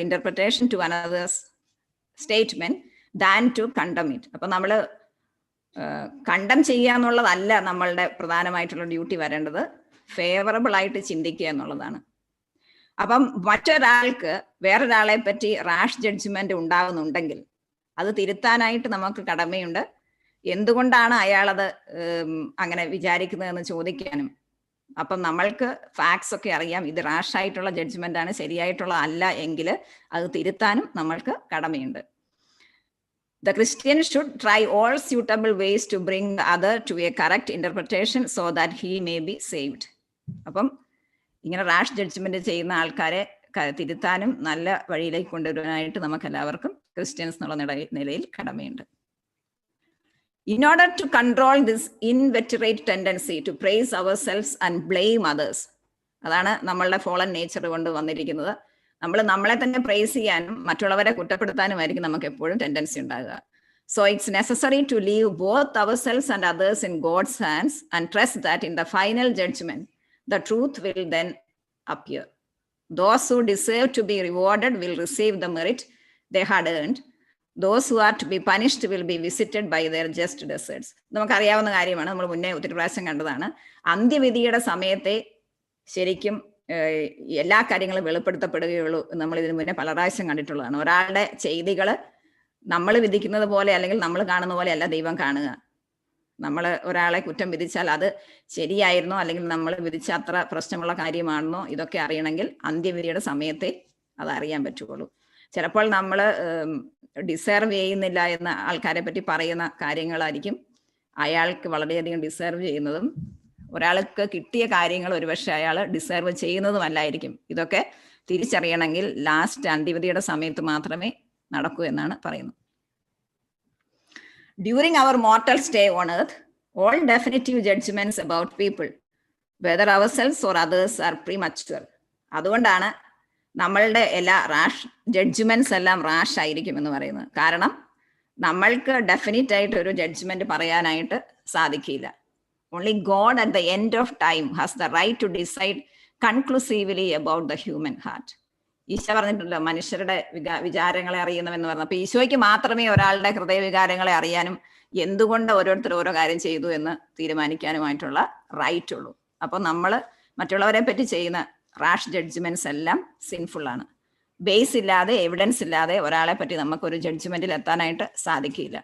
interpretation to another's statement than to condemn it. അപ്പം നമ്മൾ കണ്ടം ചെയ്യുക എന്നുള്ളതല്ല നമ്മളുടെ പ്രധാനമായിട്ടുള്ള ഡ്യൂട്ടി വരേണ്ടത്, ഫേവറബിൾ ആയിട്ട് ചിന്തിക്കുക എന്നുള്ളതാണ്. അപ്പം മറ്റൊരാൾക്ക് വേറൊരാളെ പറ്റി റാഷ് ജഡ്ജ്മെന്റ് ഉണ്ടാകുന്നുണ്ടെങ്കിൽ അത് തിരുത്താനായിട്ട് നമുക്ക് കടമയുണ്ട്. എന്തുകൊണ്ടാണ് അയാളത് അങ്ങനെ വിചാരിക്കുന്നതെന്ന് ചോദിക്കാനും. അപ്പം നമ്മൾക്ക് ഫാക്ട്സ് ഒക്കെ അറിയാം, ഇത് റാഷായിട്ടുള്ള ജഡ്ജ്മെന്റ് ആണ്, ശരിയായിട്ടുള്ള അല്ല എങ്കിൽ അത് തിരുത്താനും നമ്മൾക്ക് കടമയുണ്ട്. The Christian should try all suitable ways to bring the other to a correct interpretation so that he may be saved. അപ്പം ഇങ്ങനെ റാഷ് ജഡ്ജ്മെന്റ് ചെയ്യുന്ന ആൾക്കാരെ തിരുത്താനും നല്ല വഴിയിലേക്ക് കൊണ്ടുവരാനായിട്ട് നമുക്ക് എല്ലാവർക്കും ക്രിസ്ത്യൻസ് എന്നുള്ള നിലയിൽ കടമയുണ്ട്. In order to control this inveterate tendency to praise ourselves and blame others, അതാണ് നമ്മളുടെ ഫോളൻ നേച്ചർ കൊണ്ട് വന്നിരിക്കുന്നത്. നമ്മളെ തന്നെ പ്രൈസ് ചെയ്യാനും മറ്റുള്ളവരെ കുറ്റപ്പെടുത്താനുമായിരിക്കും നമുക്ക് എപ്പോഴും ടെൻഡൻസി ഉണ്ടാകുക. So it's necessary to leave both ourselves and others in God's hands and trust that in the final judgment, the truth will then appear. Those who deserve to be rewarded will receive the merit they had earned. Those who are to be punished will be visited by their just deserts. നമുക്കറിയാവുന്ന കാര്യമാണ്, നമ്മൾ മുന്നേ ഒത്തിരി പ്രാവശ്യം കണ്ടതാണ്. അന്ത്യവിധിയുടെ സമയത്തെ ശരിക്കും എല്ലാ കാര്യങ്ങളും വെളിപ്പെടുത്തപ്പെടുകയുള്ളൂ. നമ്മൾ ഇതിനു മുന്നേ പല പ്രാവശ്യം കണ്ടിട്ടുള്ളതാണ്. ഒരാളുടെ ചെയ്തികൾ നമ്മൾ വിധിക്കുന്നത് പോലെ അല്ലെങ്കിൽ നമ്മൾ കാണുന്ന പോലെ അല്ല ദൈവം കാണുക. നമ്മൾ ഒരാളെ കുറ്റം വിധിച്ചാൽ അത് ശരിയായിരുന്നോ അല്ലെങ്കിൽ നമ്മൾ വിധിച്ച അത്ര പ്രശ്നമുള്ള കാര്യമാണെന്നോ ഇതൊക്കെ അറിയണമെങ്കിൽ അന്ത്യവിധിയുടെ സമയത്തെ അത് അറിയാൻ പറ്റുള്ളൂ. ചിലപ്പോൾ നമ്മൾ ഡിസേർവ് ചെയ്യുന്നില്ല എന്ന ആൾക്കാരെ പറ്റി പറയുന്ന കാര്യങ്ങളായിരിക്കും അയാൾക്ക് വളരെയധികം ഡിസേർവ് ചെയ്യുന്നതും ഒരാൾക്ക് കിട്ടിയ കാര്യങ്ങൾ ഒരുപക്ഷെ അയാൾ ഡിസേർവ് ചെയ്യുന്നതുമല്ലായിരിക്കും. ഇതൊക്കെ തിരിച്ചറിയണമെങ്കിൽ ലാസ്റ്റ് അന്ത്യവിധിയുടെ സമയത്ത് മാത്രമേ നടക്കൂ എന്നാണ് പറയുന്നത്. During our mortal stay on earth, all definitive judgments about people, whether ourselves or others, are premature. അതുകൊണ്ടാണ് നമ്മളുടെ എല്ലാ ജഡ്ജ്മെന്റ്സ് എല്ലാം റാഷ് ആയിരിക്കും എന്ന് പറയുന്നത്. കാരണം നമ്മൾക്ക് ഡെഫിനറ്റ് ആയിട്ട് ഒരു ജഡ്ജ്മെന്റ് പറയാനായിട്ട് സാധിക്കില്ല. Only God at the end of time has the right to decide conclusively about the human heart. Isho പറഞ്ഞിട്ടുണ്ടല്ലോ, മനുഷ്യരുടെ വിചാരങ്ങളെ അറിയുന്നവെന്ന് പറഞ്ഞു. അപ്പൊ ഈശോയ്ക്ക് മാത്രമേ ഒരാളുടെ ഹൃദയവികാരങ്ങളെ അറിയാനും എന്തുകൊണ്ട് ഓരോരുത്തർ ഓരോ കാര്യം ചെയ്തു എന്ന് തീരുമാനിക്കാനുമായിട്ടുള്ള റൈറ്റ് ഉള്ളൂ. അപ്പൊ നമ്മൾ മറ്റുള്ളവരെ പറ്റി ചെയ്യുന്ന റാഷ് ജഡ്ജ്മെന്റ്സ് എല്ലാം സിൻഫുൾ ആണ്. ബേസ് ഇല്ലാതെ, എവിഡൻസ് ഇല്ലാതെ ഒരാളെ പറ്റി നമുക്കൊരു ജഡ്ജ്മെന്റിൽ എത്താനായിട്ട് സാധിക്കില്ല.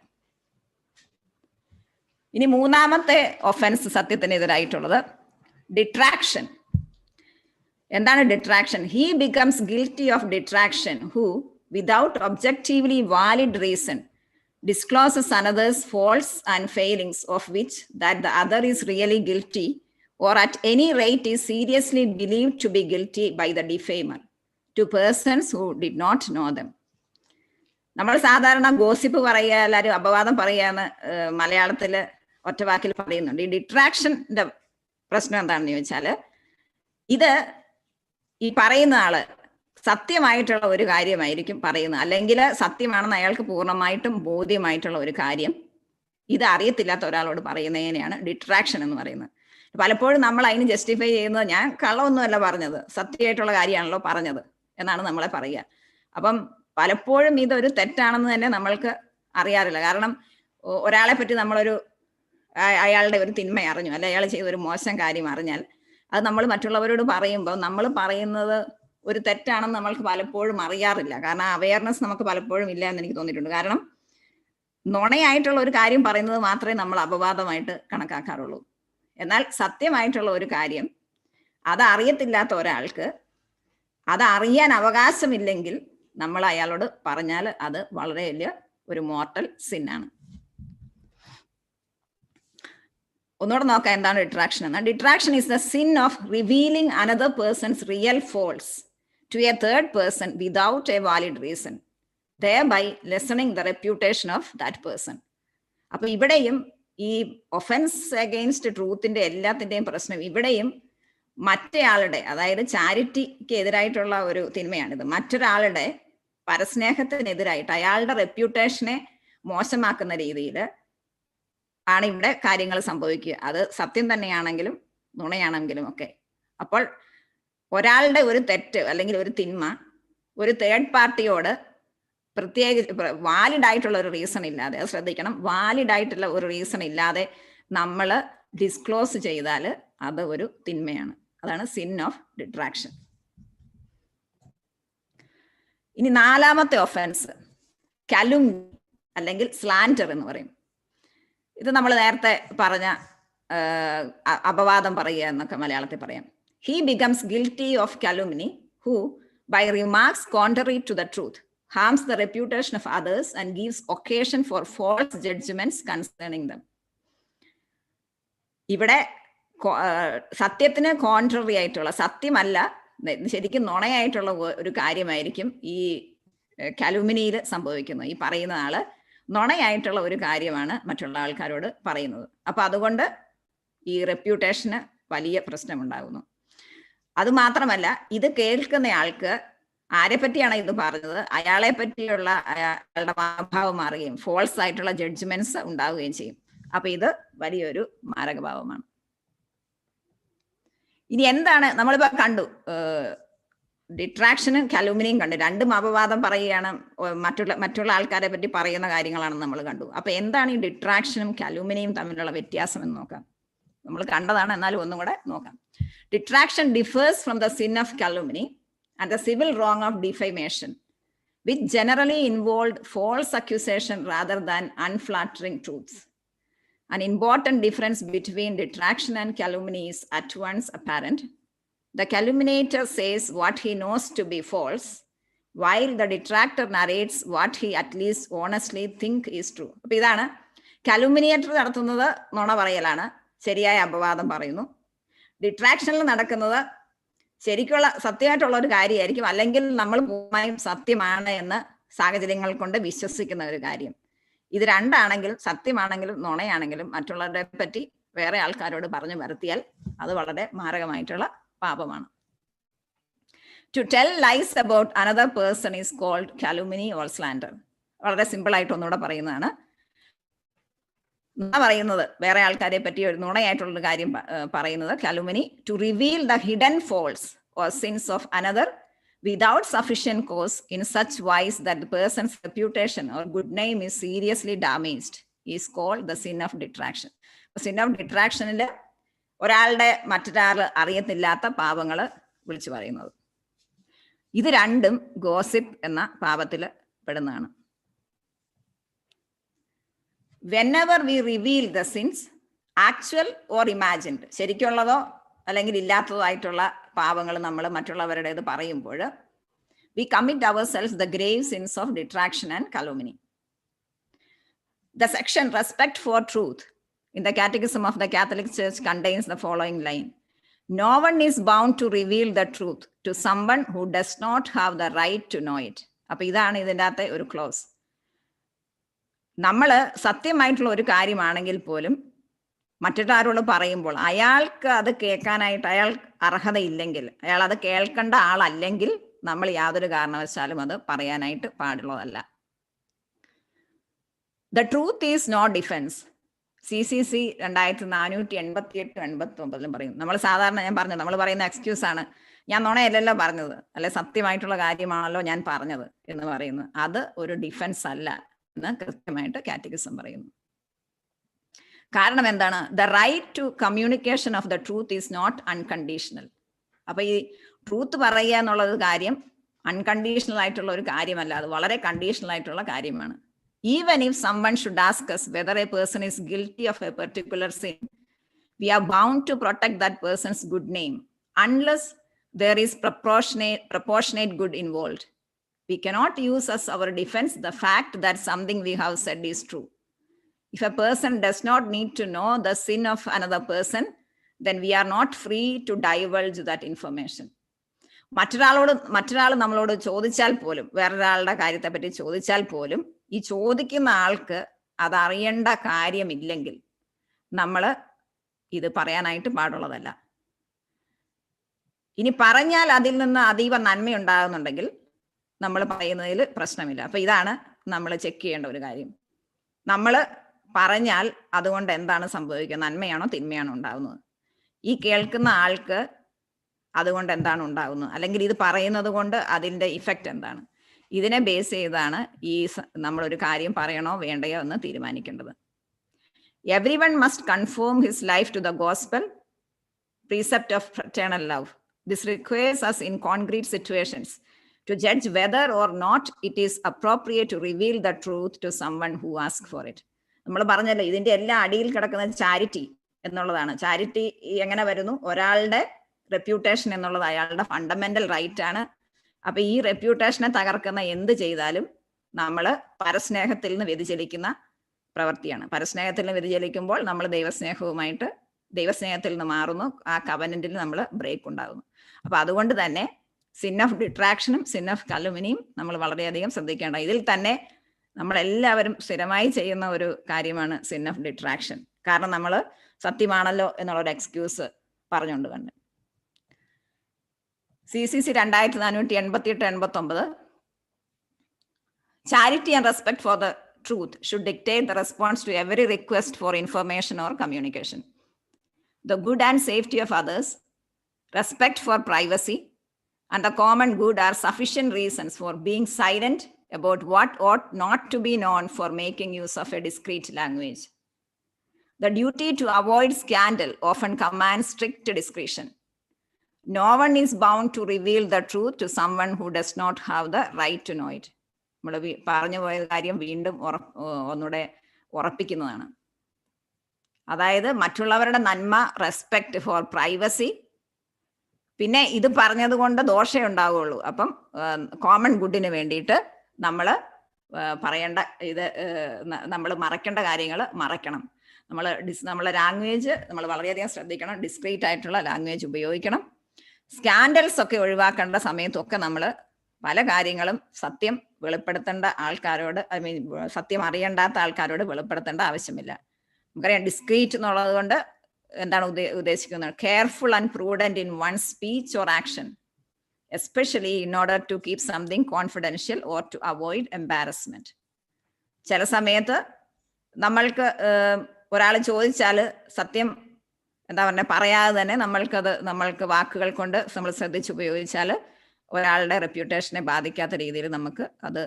ഇനി മൂന്നാമത്തെ ഒഫൻസ് സത്യത്തിനെതിരായിട്ടുള്ളത് ഡിട്രാക്ഷൻ. എന്താണ് detraction? He becomes guilty of detraction who without objectively valid reason discloses another's faults and failings of which that the other is really guilty or at any rate is seriously believed to be guilty by the defamer to persons who did not know them. നമ്മൾ സാധാരണ gossip പറയുക, എല്ലാവരും അപവാദം പറയുകയെന്ന് മലയാളത്തിൽ ഒറ്റവാക്കിൽ പറയുന്നുണ്ട്. ഈ ഡിട്രാക്ഷന്റെ പ്രശ്നം എന്താണെന്ന് ചോദിച്ചാൽ, ഇത് ഈ പറയുന്ന ആള് സത്യമായിട്ടുള്ള ഒരു കാര്യമായിരിക്കും പറയുന്നത്, അല്ലെങ്കിൽ സത്യമാണെന്ന് അയാൾക്ക് പൂർണ്ണമായിട്ടും ബോധ്യമായിട്ടുള്ള ഒരു കാര്യം ഇത് അറിയത്തില്ലാത്ത ഒരാളോട് പറയുന്നതിനെയാണ് ഡിട്രാക്ഷൻ എന്ന് പറയുന്നത്. പലപ്പോഴും നമ്മൾ അതിന് ജസ്റ്റിഫൈ ചെയ്യുന്നത്, ഞാൻ കള്ളമൊന്നുമല്ല പറഞ്ഞത്, സത്യമായിട്ടുള്ള കാര്യമാണല്ലോ പറഞ്ഞത് എന്നാണ് നമ്മളെ പറയുക. അപ്പം പലപ്പോഴും ഇതൊരു തെറ്റാണെന്ന് തന്നെ നമ്മൾക്ക് അറിയാറില്ല. കാരണം ഒരാളെ പറ്റി നമ്മളൊരു അയാളുടെ ഒരു തിന്മ അറിഞ്ഞു, അല്ലെ അയാൾ ചെയ്ത ഒരു മോശം കാര്യം അറിഞ്ഞാൽ അത് നമ്മൾ മറ്റുള്ളവരോട് പറയുമ്പോൾ നമ്മൾ പറയുന്നത് ഒരു തെറ്റാണെന്ന് നമ്മൾക്ക് പലപ്പോഴും അറിയാറില്ല. കാരണം അവയർനെസ് നമുക്ക് പലപ്പോഴും ഇല്ല എന്ന് എനിക്ക് തോന്നിയിട്ടുണ്ട്. കാരണം നുണയായിട്ടുള്ള ഒരു കാര്യം പറയുന്നത് മാത്രമേ നമ്മൾ അപവാദമായിട്ട് കണക്കാക്കാറുള്ളൂ. എന്നാൽ സത്യമായിട്ടുള്ള ഒരു കാര്യം അത് അറിയത്തില്ലാത്ത ഒരാൾക്ക് അത് അറിയാൻ അവകാശമില്ലെങ്കിൽ നമ്മൾ അയാളോട് പറഞ്ഞാൽ അത് വളരെ വലിയ ഒരു മോർട്ടൽ സിന്നാണ്. ഒന്നുകൂടെ നോക്കാം എന്താണ് ഡിട്രാക്ഷൻ എന്ന്. Detraction is the sin of revealing another person's real faults to a third person without a valid reason, thereby lessening the reputation of that person. അപ്പൊ ഇവിടെയും ഈ ഒഫൻസ് അഗെയിൻസ്റ്റ് ട്രൂത്തിന്റെ എല്ലാത്തിന്റെയും പ്രശ്നം ഇവിടെയും മറ്റേയാളുടെ, അതായത് ചാരിറ്റിക്ക് എതിരായിട്ടുള്ള ഒരു തിന്മയാണിത്. മറ്റൊരാളുടെ പരസ്നേഹത്തിനെതിരായിട്ട് അയാളുടെ റെപ്യൂട്ടേഷനെ മോശമാക്കുന്ന രീതിയിൽ ആണ് ഇവിടെ കാര്യങ്ങൾ സംഭവിക്കുക. അത് സത്യം തന്നെയാണെങ്കിലും നുണയാണെങ്കിലും ഒക്കെ. അപ്പോൾ ഒരാളുടെ ഒരു തെറ്റ് അല്ലെങ്കിൽ ഒരു തിന്മ ഒരു തേർഡ് പാർട്ടിയോട് പ്രത്യേകിച്ച് വാലിഡ് ആയിട്ടുള്ള ഒരു റീസൺ ഇല്ലാതെ, അത് ശ്രദ്ധിക്കണം, വാലിഡ് ആയിട്ടുള്ള ഒരു റീസൺ ഇല്ലാതെ നമ്മൾ ഡിസ്ക്ലോസ് ചെയ്താൽ അത് ഒരു തിന്മയാണ്. അതാണ് സിൻ ഓഫ് ഡിട്രാക്ഷൻ. ഇനി 4ാമത്തെ ഒഫൻസ് കലുംനി അല്ലെങ്കിൽ സ്ലാൻഡർ എന്ന് പറയും. ഇത് നമ്മൾ നേരത്തെ പറഞ്ഞ അപവാദം പറയുക എന്നൊക്കെ മലയാളത്തിൽ പറയാം. He becomes guilty of calumny who by remarks contrary to the truth harms the reputation of others and gives occasion for false judgments concerning them. ഇവിടെ സത്യത്തിന് കോൺട്രറി ആയിട്ടുള്ള, സത്യമല്ല ശരിക്കും നുണയായിട്ടുള്ള ഒരു കാര്യമായിരിക്കും ഈ കലുമിനിയിൽ സംഭവിക്കുന്നത്. ഈ പറയുന്ന ആള് നുണയായിട്ടുള്ള ഒരു കാര്യമാണ് മറ്റുള്ള ആൾക്കാരോട് പറയുന്നത്. അപ്പൊ അതുകൊണ്ട് ഈ റെപ്യൂട്ടേഷന് വലിയ പ്രശ്നമുണ്ടാകുന്നു. അതുമാത്രമല്ല, ഇത് കേൾക്കുന്ന ആൾക്ക് ആരെ പറ്റിയാണ് ഇത് പറഞ്ഞത്, അയാളെ പറ്റിയുള്ള അയാളുടെ മനോഭാവം മാറുകയും ഫോൾസ് ആയിട്ടുള്ള ജഡ്ജ്മെന്റ്സ് ഉണ്ടാവുകയും ചെയ്യും. അപ്പൊ ഇത് വലിയൊരു മാരകഭാവമാണ്. ഇനി എന്താണ് നമ്മളിപ്പോ കണ്ടു, ഡിട്രാക്ഷനും കലുമിനിയും കണ്ടു. രണ്ടും അപവാദം പറയുകയാണ്, മറ്റുള്ള ആൾക്കാരെ പറ്റി പറയുന്ന കാര്യങ്ങളാണെന്ന് നമ്മൾ കണ്ടു. അപ്പൊ എന്താണ് ഈ ഡിട്രാക്ഷനും കലുമിനിയും തമ്മിലുള്ള വ്യത്യാസം എന്ന് നോക്കാം. നമ്മൾ കണ്ടതാണ്, എന്നാലും ഒന്നും കൂടെ നോക്കാം. Detraction differs from the sin of calumny and the civil wrong of defamation, which generally involved false accusation rather than unflattering truths. An important difference between detraction and calumny is at once apparent. The calumniator says what he knows to be false, while the detractor narrates what he at least honestly think is true. അപ്പൊ ഇതാണ് calumniator നടത്തുന്നത്, നുണ പറയലാണ്, ശരിയായ അപവാദം പറയുന്നു. ഡിട്രാക്ഷനിൽ നടക്കുന്നത് ശരിക്കുള്ള സത്യമായിട്ടുള്ള ഒരു കാര്യമായിരിക്കും, അല്ലെങ്കിൽ നമ്മൾ പൂർണ്ണമായും സത്യമാണ് എന്ന് സാഹചര്യങ്ങൾ കൊണ്ട് വിശ്വസിക്കുന്ന ഒരു കാര്യം. ഇത് രണ്ടാണെങ്കിൽ, സത്യമാണെങ്കിലും നുണയാണെങ്കിലും മറ്റുള്ളവരെ പറ്റി വേറെ ആൾക്കാരോട് പറഞ്ഞു വരുത്തിയാൽ അത് വളരെ മാരകമായിട്ടുള്ള പാപമാണ്. To tell lies about another person is called calumny or slander. വളരെ സിമ്പിൾ ആയിട്ട് ഒന്നുകൂടെ പറയുന്നതാണ്. നുണ പറയുന്നത്, വേറെ ആൾക്കാരെ പറ്റി ഒരു നുണയായിട്ടുള്ള കാര്യം പറയുന്നത് calumny, to reveal the hidden faults or sins of another without sufficient cause in such wise that the person's reputation or good name is seriously damaged is called the sin of detraction. Sin of detraction-ൽ ഒരാളുടെ മറ്റൊരാൾ അറിയത്തില്ലാത്ത പാപങ്ങൾ വിളിച്ചു പറയുന്നത്. ഇത് രണ്ടും gossip എന്ന പാപത്തിൽ പെടുന്നതാണ്. Whenever we reveal the sins, actual or imagined, ശരിക്കുള്ളതോ അല്ലെങ്കിൽ ഇല്ലാത്തതോ ആയിട്ടുള്ള പാപങ്ങൾ നമ്മൾ മറ്റുള്ളവരുടേത് പറയുമ്പോൾ, we commit ourselves the grave sins of detraction and calumny. The section Respect for Truth in the Catechism of the Catholic Church contains the following line: No one is bound to reveal the truth to someone who does not have the right to know it. അപ്പൊ ഇതാണ് ഇതിൻ്റെ അകത്തെ ഒരു close. നമ്മൾ സത്യമായിട്ടുള്ള ഒരു കാര്യമാണെങ്കിൽ പോലും മറ്റൊരാളോട് പറയുമ്പോൾ അയാൾക്ക് അത് കേൾക്കാനായിട്ട് അയാൾ അർഹതയില്ലെങ്കിൽ, അയാൾ അത് കേൾക്കേണ്ട ആളല്ലെങ്കിൽ നമ്മൾ യാതൊരു കാരണവശാലും അത് പറയാനായിട്ട് പാടുള്ളതല്ല. The truth is not defence. CCC 2488-89 പറയും. നമ്മൾ സാധാരണ, ഞാൻ പറഞ്ഞത്, നമ്മൾ പറയുന്ന എക്സ്ക്യൂസ് ആണ്, ഞാൻ നുണയല്ലല്ലോ പറഞ്ഞത്, അല്ലെ സത്യമായിട്ടുള്ള കാര്യമാണല്ലോ ഞാൻ പറഞ്ഞത് എന്ന് പറയുന്നത്. അത് ഒരു ഡിഫെൻസ് അല്ല എന്ന് കൃത്യമായിട്ട് കാറ്റഗിസം പറയുന്നു. കാരണം എന്താണ്? The right to communication of the truth is not unconditional. അപ്പൊ ഈ ട്രൂത്ത് പറയുക എന്നുള്ളത് കാര്യം അൺകണ്ടീഷണൽ ആയിട്ടുള്ള ഒരു കാര്യമല്ല, അത് വളരെ കണ്ടീഷണൽ ആയിട്ടുള്ള കാര്യമാണ്. Even if someone should ask us whether a person is guilty of a particular sin, we are bound to protect that person's good name unless there is proportionate good involved. We cannot use as our defense the fact that something we have said is true. If a person does not need to know the sin of another person, then we are not free to divulge that information. മറ്റൊരാൾ നമ്മളോട് ചോദിച്ചാൽ പോലും, വേറൊരാളുടെ കാര്യത്തെ പറ്റി ചോദിച്ചാൽ പോലും, ഈ ചോദിക്കുന്ന ആൾക്ക് അതറിയേണ്ട കാര്യമില്ലെങ്കിൽ നമ്മൾ ഇത് പറയാനായിട്ട് പാടുള്ളതല്ല. ഇനി പറഞ്ഞാൽ അതിൽ നിന്ന് അതീവ നന്മയുണ്ടാകുന്നുണ്ടെങ്കിൽ നമ്മൾ പറയുന്നതിൽ പ്രശ്നമില്ല. അപ്പൊ ഇതാണ് നമ്മൾ ചെക്ക് ചെയ്യേണ്ട ഒരു കാര്യം. നമ്മൾ പറഞ്ഞാൽ അതുകൊണ്ട് എന്താണ് സംഭവിക്കുക, നന്മയാണോ തിന്മയാണോ ഉണ്ടാകുന്നത്? ഈ കേൾക്കുന്ന ആൾക്ക് അതുകൊണ്ട് എന്താണ് ഉണ്ടാകുന്നത്, അല്ലെങ്കിൽ ഇത് പറയുന്നത് കൊണ്ട് അതിൻ്റെ ഇഫക്റ്റ് എന്താണ്, ഇതിനെ ബേസ് ചെയ്താണ് നമ്മളൊരു കാര്യം പറയണോ വേണ്ടയോ എന്ന് തീരുമാനിക്കേണ്ടത്. Everyone must conform his life to the gospel precept of fraternal love. This requires us in concrete situations to judge whether or not it is appropriate to reveal the truth to someone who asks for it. നമ്മൾ പറഞ്ഞല്ലോ, ഇതിന്റെ എല്ലാ അടിയിൽ കിടക്കുന്നത് charity എന്നുള്ളതാണ്. Charity എങ്ങനെ വരുന്നു? ഒരാളുടെ റെപ്യൂട്ടേഷൻ എന്നുള്ളത് അയാളുടെ ഫണ്ടമെന്റൽ റൈറ്റ് ആണ്. അപ്പൊ ഈ റെപ്യൂട്ടേഷനെ തകർക്കുന്ന എന്ത് ചെയ്താലും നമ്മൾ പരസ്നേഹത്തിൽ നിന്ന് വ്യതിചലിക്കുന്ന പ്രവൃത്തിയാണ്. പരസ്നേഹത്തിൽ നിന്ന് വ്യതിചലിക്കുമ്പോൾ നമ്മൾ ദൈവസ്നേഹത്തിൽ നിന്ന് മാറുന്നു, ആ കവനന്റിൽ നമ്മൾ ബ്രേക്ക് ഉണ്ടാകുന്നു. അപ്പൊ അതുകൊണ്ട് തന്നെ സിൻ ഓഫ് ഡിട്രാക്ഷനും സിൻ ഓഫ് കലുമിനിയും നമ്മൾ വളരെയധികം ശ്രദ്ധിക്കേണ്ട. ഇതിൽ തന്നെ നമ്മളെല്ലാവരും സ്ഥിരമായി ചെയ്യുന്ന ഒരു കാര്യമാണ് സിൻ ഓഫ് ഡിട്രാക്ഷൻ. കാരണം നമ്മൾ സത്യമാണല്ലോ എന്നുള്ളൊരു എക്സ്ക്യൂസ് പറഞ്ഞുകൊണ്ട് കണ്ട്. CCC 2488-89 Charity and respect for the truth should dictate the response to every request for information or communication. The good and safety of others, respect for privacy, and the common good are sufficient reasons for being silent about what ought not to be known, for making use of a discreet language. The duty to avoid scandal often commands strict discretion. No one is bound to reveal the truth to someone who does not have the right to know it. നമ്മൾ പറഞ്ഞു പോയ കാര്യം വീണ്ടും ഒന്നുകൂടെ ഉറപ്പിക്കുന്നതാണ്. അതായത് മറ്റുള്ളവരുടെ നന്മ, respect for privacy, പിന്നെ ഇത് പറഞ്ഞത് കൊണ്ട് ദോഷമേ ഉണ്ടാവുകയുള്ളൂ. അപ്പം കോമൺ ഗുഡിന് വേണ്ടിയിട്ട് നമ്മൾ പറയേണ്ട നമ്മൾ മറക്കേണ്ട കാര്യങ്ങൾ മറക്കണം. നമ്മളെ ലാംഗ്വേജ് നമ്മൾ വളരെയധികം ശ്രദ്ധിക്കണം. ഡിസ്ക്രീറ്റ് ആയിട്ടുള്ള ലാംഗ്വേജ് ഉപയോഗിക്കണം. സ്കാൻഡൽസ് ഒക്കെ ഒഴിവാക്കേണ്ട സമയത്തൊക്കെ നമ്മൾ പല കാര്യങ്ങളും സത്യം വെളിപ്പെടുത്തേണ്ട ആൾക്കാരോട്, സത്യം അറിയേണ്ടാത്ത ആൾക്കാരോട് വെളിപ്പെടുത്തേണ്ട ആവശ്യമില്ല. നമുക്കറിയാം ഡിസ്ക്രീറ്റ് എന്നുള്ളത് കൊണ്ട് എന്താണ് ഉദ്ദേശിക്കുന്നത്? Careful and prudent in one speech or action, especially in order to keep something confidential or to avoid embarrassment. ചില സമയത്ത് നമ്മൾക്ക് ഒരാൾ ചോദിച്ചാൽ സത്യം പറയാതെ തന്നെ നമ്മൾക്ക് വാക്കുകൾ കൊണ്ട് നമ്മൾ ശ്രദ്ധിച്ചുപയോഗിച്ചാൽ ഒരാളുടെ റെപ്യൂട്ടേഷനെ ബാധിക്കാത്ത രീതിയിൽ നമുക്ക് അത്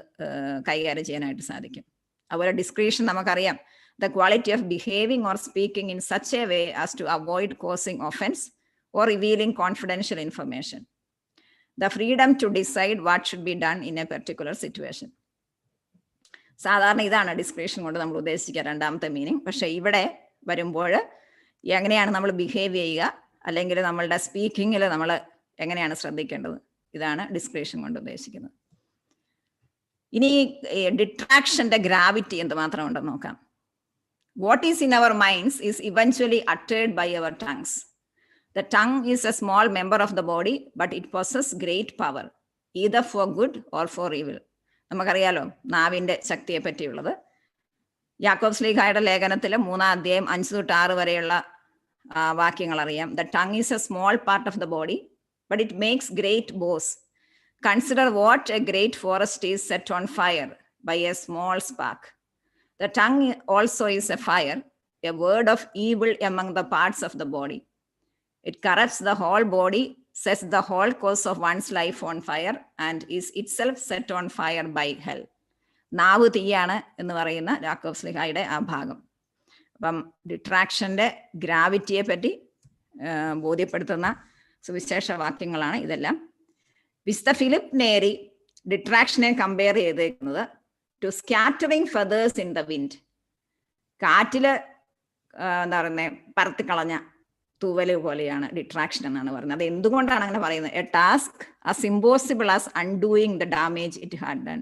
കൈകാര്യം ചെയ്യാനായിട്ട് സാധിക്കും. അതുപോലെ ഡിസ്ക്രീഷൻ നമുക്കറിയാം. The quality of behaving or speaking in such a way as to avoid causing offense or revealing confidential information. The freedom to decide what should be done in a particular situation. സാധാരണ ഇതാണ് description കൊണ്ട് നമ്മൾ ഉദ്ദേശിക്കുക രണ്ടാമത്തെ meaning. പക്ഷെ ഇവിടെ വരുമ്പോൾ എങ്ങനെയാണ് നമ്മൾ ബിഹേവ് ചെയ്യുക, അല്ലെങ്കിൽ നമ്മളുടെ സ്പീക്കിങ്ങിൽ നമ്മൾ എങ്ങനെയാണ് ശ്രദ്ധിക്കേണ്ടത്, ഇതാണ് ഡിസ്ക്രിപ്ഷൻ കൊണ്ട് ഉദ്ദേശിക്കുന്നത്. ഇനി ഡിട്രാക്ഷന്റെ ഗ്രാവിറ്റി എന്തുമാത്രം ഉണ്ടെന്ന് നോക്കാം. What is in our minds is eventually uttered by our tongues. The tongue is a small member of the body, but it possesses great power, either for good or for evil. നമുക്കറിയാലോ നാവിന്റെ ശക്തിയെ പറ്റിയുള്ളത്. യാക്കോബ് ശ്ലീഹായുടെ ലേഖനത്തിൽ 3-ാം അധ്യായം 5-6 വരെയുള്ള വാക്യങ്ങൾ അറിയാം. The tongue is a small part of the body, but it makes great boasts. Consider what a great forest is set on fire by a small spark. The tongue also is a fire, a word of evil among the parts of the body. It corrupts the whole body, sets the whole course of one's life on fire, and is itself set on fire by hell. നാവ് തീയാണ് എന്ന് പറയുന്ന യാക്കോബ് ശ്ലീഹായുടെ ആ ഭാഗം. അപ്പം ഡിട്രാക്ഷന്റെ ഗ്രാവിറ്റിയെ പറ്റി ബോധ്യപ്പെടുത്തുന്ന സുവിശേഷ വാക്യങ്ങളാണ് ഇതെല്ലാം. വിശുദ്ധ ഫിലിപ്പ് നേരി ഡിട്രാക്ഷനെ കമ്പയർ ചെയ്തേക്കുന്നത് to scattering feathers in the wind. കാറ്റില് പറത്തിക്കളഞ്ഞ തൂവല് പോലെയാണ് ഡിട്രാക്ഷൻ എന്നാണ് പറയുന്നത്. അത് എന്തുകൊണ്ടാണ് അങ്ങനെ പറയുന്നത്? A task as impossible as undoing the damage it had done.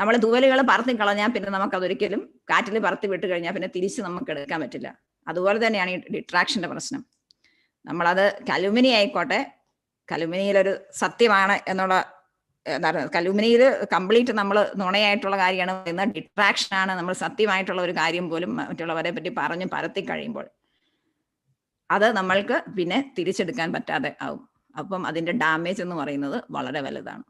നമ്മൾ തൂവലുകൾ പറത്തിക്കളഞ്ഞാൽ പിന്നെ നമുക്കതൊരിക്കലും കാറ്റിൽ പറത്തി വിട്ട് കഴിഞ്ഞാൽ പിന്നെ തിരിച്ച് നമുക്ക് എടുക്കാൻ പറ്റില്ല. അതുപോലെ തന്നെയാണ് ഈ ഡിട്രാക്ഷന്റെ പ്രശ്നം. നമ്മളത് കലുമിനി ആയിക്കോട്ടെ, കലുമിനിയിലൊരു സത്യമാണ് എന്നുള്ള കലുമിനിയിൽ കംപ്ലീറ്റ് നമ്മൾ നുണയായിട്ടുള്ള കാര്യമാണ് പറയുന്നത്. ഡിട്രാക്ഷൻ ആണ് നമ്മൾ സത്യമായിട്ടുള്ള ഒരു കാര്യം പോലും മറ്റുള്ളവരെ പറ്റി പറഞ്ഞ് പരത്തി കഴിയുമ്പോൾ അത് നമ്മൾക്ക് പിന്നെ തിരിച്ചെടുക്കാൻ പറ്റാതെ ആവും. അപ്പം അതിന്റെ ഡാമേജ് എന്ന് പറയുന്നത് വളരെ വലുതാണ്.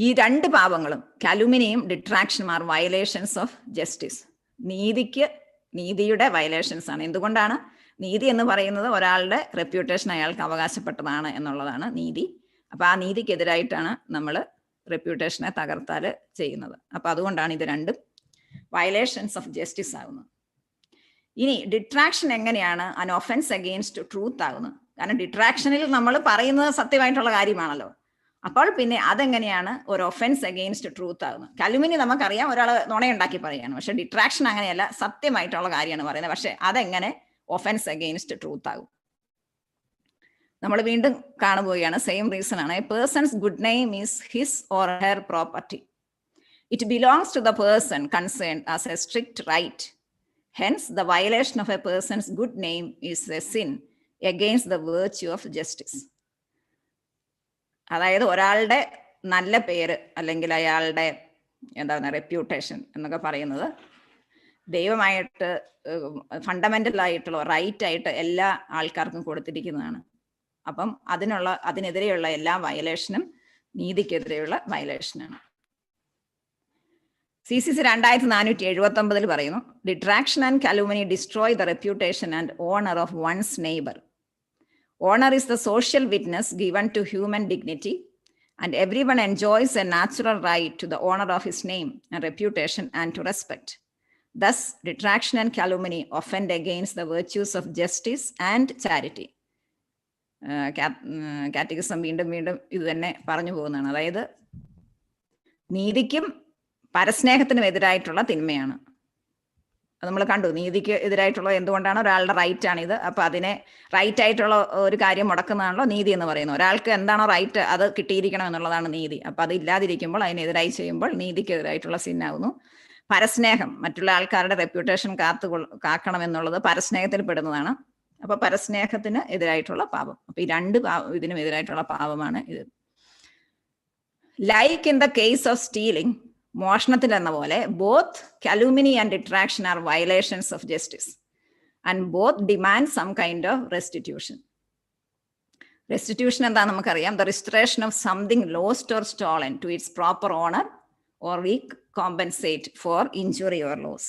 ഈ രണ്ട് പാപങ്ങളും കലുമിനിയും ഡിട്രാക്ഷനും ആർ വയലേഷൻസ് ഓഫ് ജസ്റ്റിസ്. നീതിയുടെ വയലേഷൻസ് ആണ്. എന്തുകൊണ്ടാണ്? നീതി എന്ന് പറയുന്നത് ഒരാളുടെ റെപ്യൂട്ടേഷൻ അയാൾക്ക് അവകാശപ്പെട്ടതാണ് എന്നുള്ളതാണ് നീതി. അപ്പോൾ ആ നീതിക്കെതിരായിട്ടാണ് നമ്മൾ റെപ്യൂട്ടേഷനെ തകർത്താൽ ചെയ്യുന്നത്. അപ്പോൾ അതുകൊണ്ടാണ് ഇത് രണ്ടും വയലേഷൻസ് ഓഫ് ജസ്റ്റിസ് ആകുന്നത്. ഇനി ഡിട്രാക്ഷൻ എങ്ങനെയാണ് അൻ ഒഫൻസ് അഗെയിൻസ്റ്റ് ട്രൂത്ത് ആകുന്നത്? കാരണം ഡിട്രാക്ഷനിൽ നമ്മൾ പറയുന്നത് സത്യമായിട്ടുള്ള കാര്യമാണല്ലോ. അപ്പോൾ പിന്നെ അതെങ്ങനെയാണ് ഒരു ഒഫൻസ് അഗെയിൻസ്റ്റ് ട്രൂത്ത് ആകുന്നത്? കലുമിനി നമുക്കറിയാം, ഒരാൾ നുണയുണ്ടാക്കി പറയുകയാണ്. പക്ഷെ ഡിട്രാക്ഷൻ അങ്ങനെയല്ല, സത്യമായിട്ടുള്ള കാര്യമാണ് പറയുന്നത്. പക്ഷെ അതെങ്ങനെ ഒഫൻസ് അഗെയിൻസ്റ്റ് ട്രൂത്ത് ആകും? നമ്മൾ വീണ്ടും കാണുകയാണ്, സെയിം റീസൺ ആണ്. A person's good name is his or her property. It belongs to the person concerned as a strict right. Hence, the violation of a person's good name is a sin against the virtue of justice. അതായത് ഒരാളുടെ നല്ല പേര് അല്ലെങ്കിൽ അയാളുടെ എന്താണ് reputation എന്നൊക്കെ പറയുന്നത് ദൈവമായിട്ട് ഫണ്ടമെന്റൽ ആയിട്ടുള്ള റൈറ്റ് ആയിട്ട് എല്ലാ ആൾക്കാർക്കും കൊടുത്തിരിക്കുന്നതാണ്. അപ്പം അതിനെതിരെയുള്ള എല്ലാ വയലേഷനും നീതിക്കെതിരെയുള്ള വയലേഷനാണ്. CCC 2479 പറയുന്നു, detraction and calumny destroy the reputation and honour of one's neighbour. Honour is the social witness given to human dignity and every one enjoys a natural right to the honour of his name and reputation and to respect. Thus, detraction and calumny offend against the virtues of justice and charity. Catechism വീണ്ടും വീണ്ടും ഇത് തന്നെ പറഞ്ഞു പോകുന്നതാണ്. അതായത് നീതിക്കും പരസ്നേഹത്തിനും എതിരായിട്ടുള്ള തിന്മയാണ്. അത് നമ്മൾ കണ്ടു. നീതിക്ക് എതിരായിട്ടുള്ളത് എന്തുകൊണ്ടാണ്? ഒരാളുടെ റൈറ്റ് ആണിത്. അപ്പൊ അതിനെ റൈറ്റ് ആയിട്ടുള്ള ഒരു കാര്യം മുടക്കുന്നതാണല്ലോ നീതി എന്ന് പറയുന്നത്. ഒരാൾക്ക് എന്താണോ റൈറ്റ് അത് കിട്ടിയിരിക്കണം എന്നുള്ളതാണ് നീതി. അപ്പൊ അത് ഇല്ലാതിരിക്കുമ്പോൾ, അതിനെതിരായി ചെയ്യുമ്പോൾ നീതിക്കെതിരായിട്ടുള്ള സിന്നാകുന്നു. പരസ്നേഹം, മറ്റുള്ള ആൾക്കാരുടെ റെപ്യൂട്ടേഷൻ കാക്കണം എന്നുള്ളത് പരസ്നേഹത്തിൽ പെടുന്നതാണ്. അപ്പൊ പരസ്നേഹത്തിന് എതിരായിട്ടുള്ള പാപം. അപ്പൊ ഈ രണ്ട് ഇതിനും എതിരായിട്ടുള്ള പാപമാണ് ഇത്. Like in the case of stealing, മോഷണത്തിൽ എന്ന പോലെ both calumny and detraction are violations of justice and both demand some kind of restitution. Restitution എന്താ നമുക്കറിയാം. The restoration of something lost or stolen to its proper owner or we compensate for injury or loss.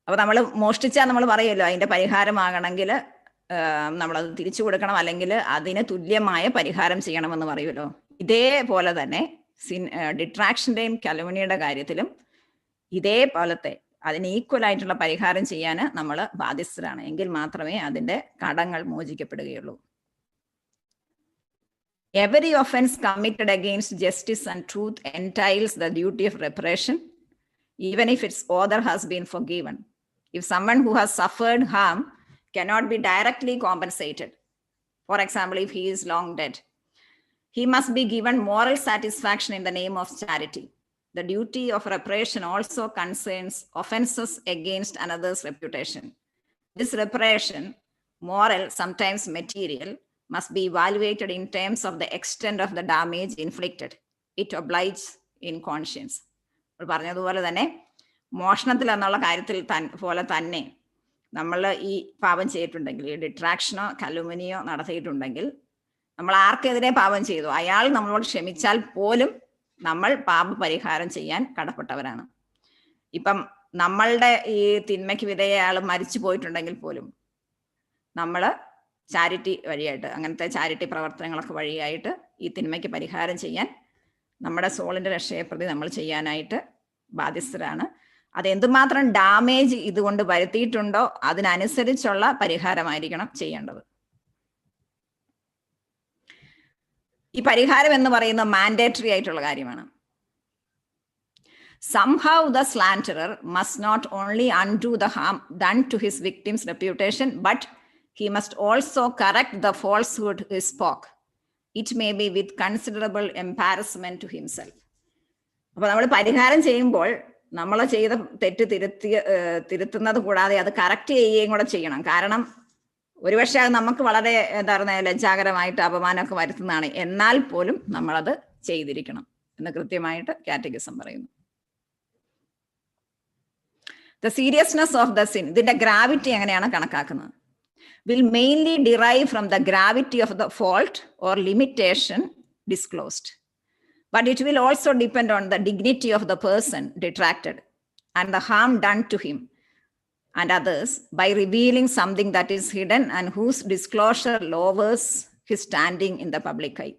അപ്പൊ നമ്മൾ മോഷ്ടിച്ചാൽ നമ്മൾ പറയുമല്ലോ അതിന്റെ പരിഹാരമാകണമെങ്കിൽ നമ്മളത് തിരിച്ചു കൊടുക്കണം, അല്ലെങ്കിൽ അതിന് തുല്യമായ പരിഹാരം ചെയ്യണമെന്ന് പറയുമല്ലോ. ഇതേപോലെ തന്നെ ഡിട്രാക്ഷന്റെയും കലുമനിയുടെ കാര്യത്തിലും ഇതേപോലത്തെ അതിന് ഈക്വൽ ആയിട്ടുള്ള പരിഹാരം ചെയ്യാൻ നമ്മൾ ബാധ്യസ്ഥരാണ്. എങ്കിൽ മാത്രമേ അതിന്റെ കടങ്ങൾ മോചിക്കപ്പെടുകയുള്ളൂ. Every offense committed against justice and truth entails the duty of reparation, even if its author has been forgiven. If someone who has suffered harm cannot be directly compensated, for example, if he is long dead, he must be given moral satisfaction in the name of charity. The duty of reparation also concerns offenses against another's reputation. This reparation, moral, sometimes material, must be evaluated in terms of the extent of the damage inflicted. It obliges in conscience. പറഞ്ഞതുപോലെ തന്നെ മോഷണത്തിൽ എന്നുള്ള കാര്യത്തിൽ പോലെ തന്നെ നമ്മൾ ഈ പാപം ചെയ്തിട്ടുണ്ടെങ്കിൽ, ഈ ഡിട്രാക്ഷനോ കലുമനിയോ നടത്തിയിട്ടുണ്ടെങ്കിൽ, നമ്മൾ ആർക്കെതിരെ പാപം ചെയ്തു അയാൾ നമ്മളോട് ക്ഷമിച്ചാൽ പോലും നമ്മൾ പാപപരിഹാരം ചെയ്യാൻ കടപ്പെട്ടവരാണ്. ഇപ്പം നമ്മളുടെ ഈ തിന്മയ്ക്ക് വിധേയ ആൾ മരിച്ചു പോയിട്ടുണ്ടെങ്കിൽ പോലും നമ്മൾ ചാരിറ്റി വഴിയായിട്ട്, അങ്ങനത്തെ ചാരിറ്റി പ്രവർത്തനങ്ങളൊക്കെ വഴിയായിട്ട് ഈ തിന്മയ്ക്ക് പരിഹാരം ചെയ്യാൻ, നമ്മുടെ സോളിന്റെ രക്ഷയെ പ്രതി നമ്മൾ ചെയ്യാനായിട്ട് ബാധ്യസ്ഥരാണ്. അത് എന്തുമാത്രം ഡാമേജ് ഇതുകൊണ്ട് വരുത്തിയിട്ടുണ്ടോ അതിനനുസരിച്ചുള്ള പരിഹാരമായിരിക്കണം ചെയ്യേണ്ടത്. ഈ പരിഹാരം എന്ന് പറയുന്നത് മാൻഡേറ്ററി ആയിട്ടുള്ള കാര്യമാണ്. Somehow the slanderer must not only undo the harm done to his victim's reputation, but he must also correct the falsehood he spoke. It may be with considerable embarrassment to himself. അപ്പൊ നമ്മൾ പരിഹാരം ചെയ്യുമ്പോൾ നമ്മൾ ചെയ്ത തെറ്റ് തിരുത്തുന്നത് കൂടാതെ അത് correct ചെയ്യുകയും കൂടെ ചെയ്യണം. കാരണം ഒരുപക്ഷെ അത് നമുക്ക് വളരെ എന്താ പറയുക ലജ്ജാകരമായിട്ട് അപമാനമൊക്കെ വരുത്തുന്നതാണ്. എന്നാൽ പോലും നമ്മളത് ചെയ്തിരിക്കണം എന്ന് കൃത്യമായിട്ട് കാറ്റഗിസം പറയുന്നു. The seriousness of the sin, ഇതിന്റെ ഗ്രാവിറ്റി എങ്ങനെയാണ് കണക്കാക്കുന്നത്? Will mainly derive from the gravity of the fault or limitation disclosed. But it will also depend on the dignity of the person detracted and the harm done to him. and others by revealing something that is hidden and whose disclosure lowers his standing in the public eye.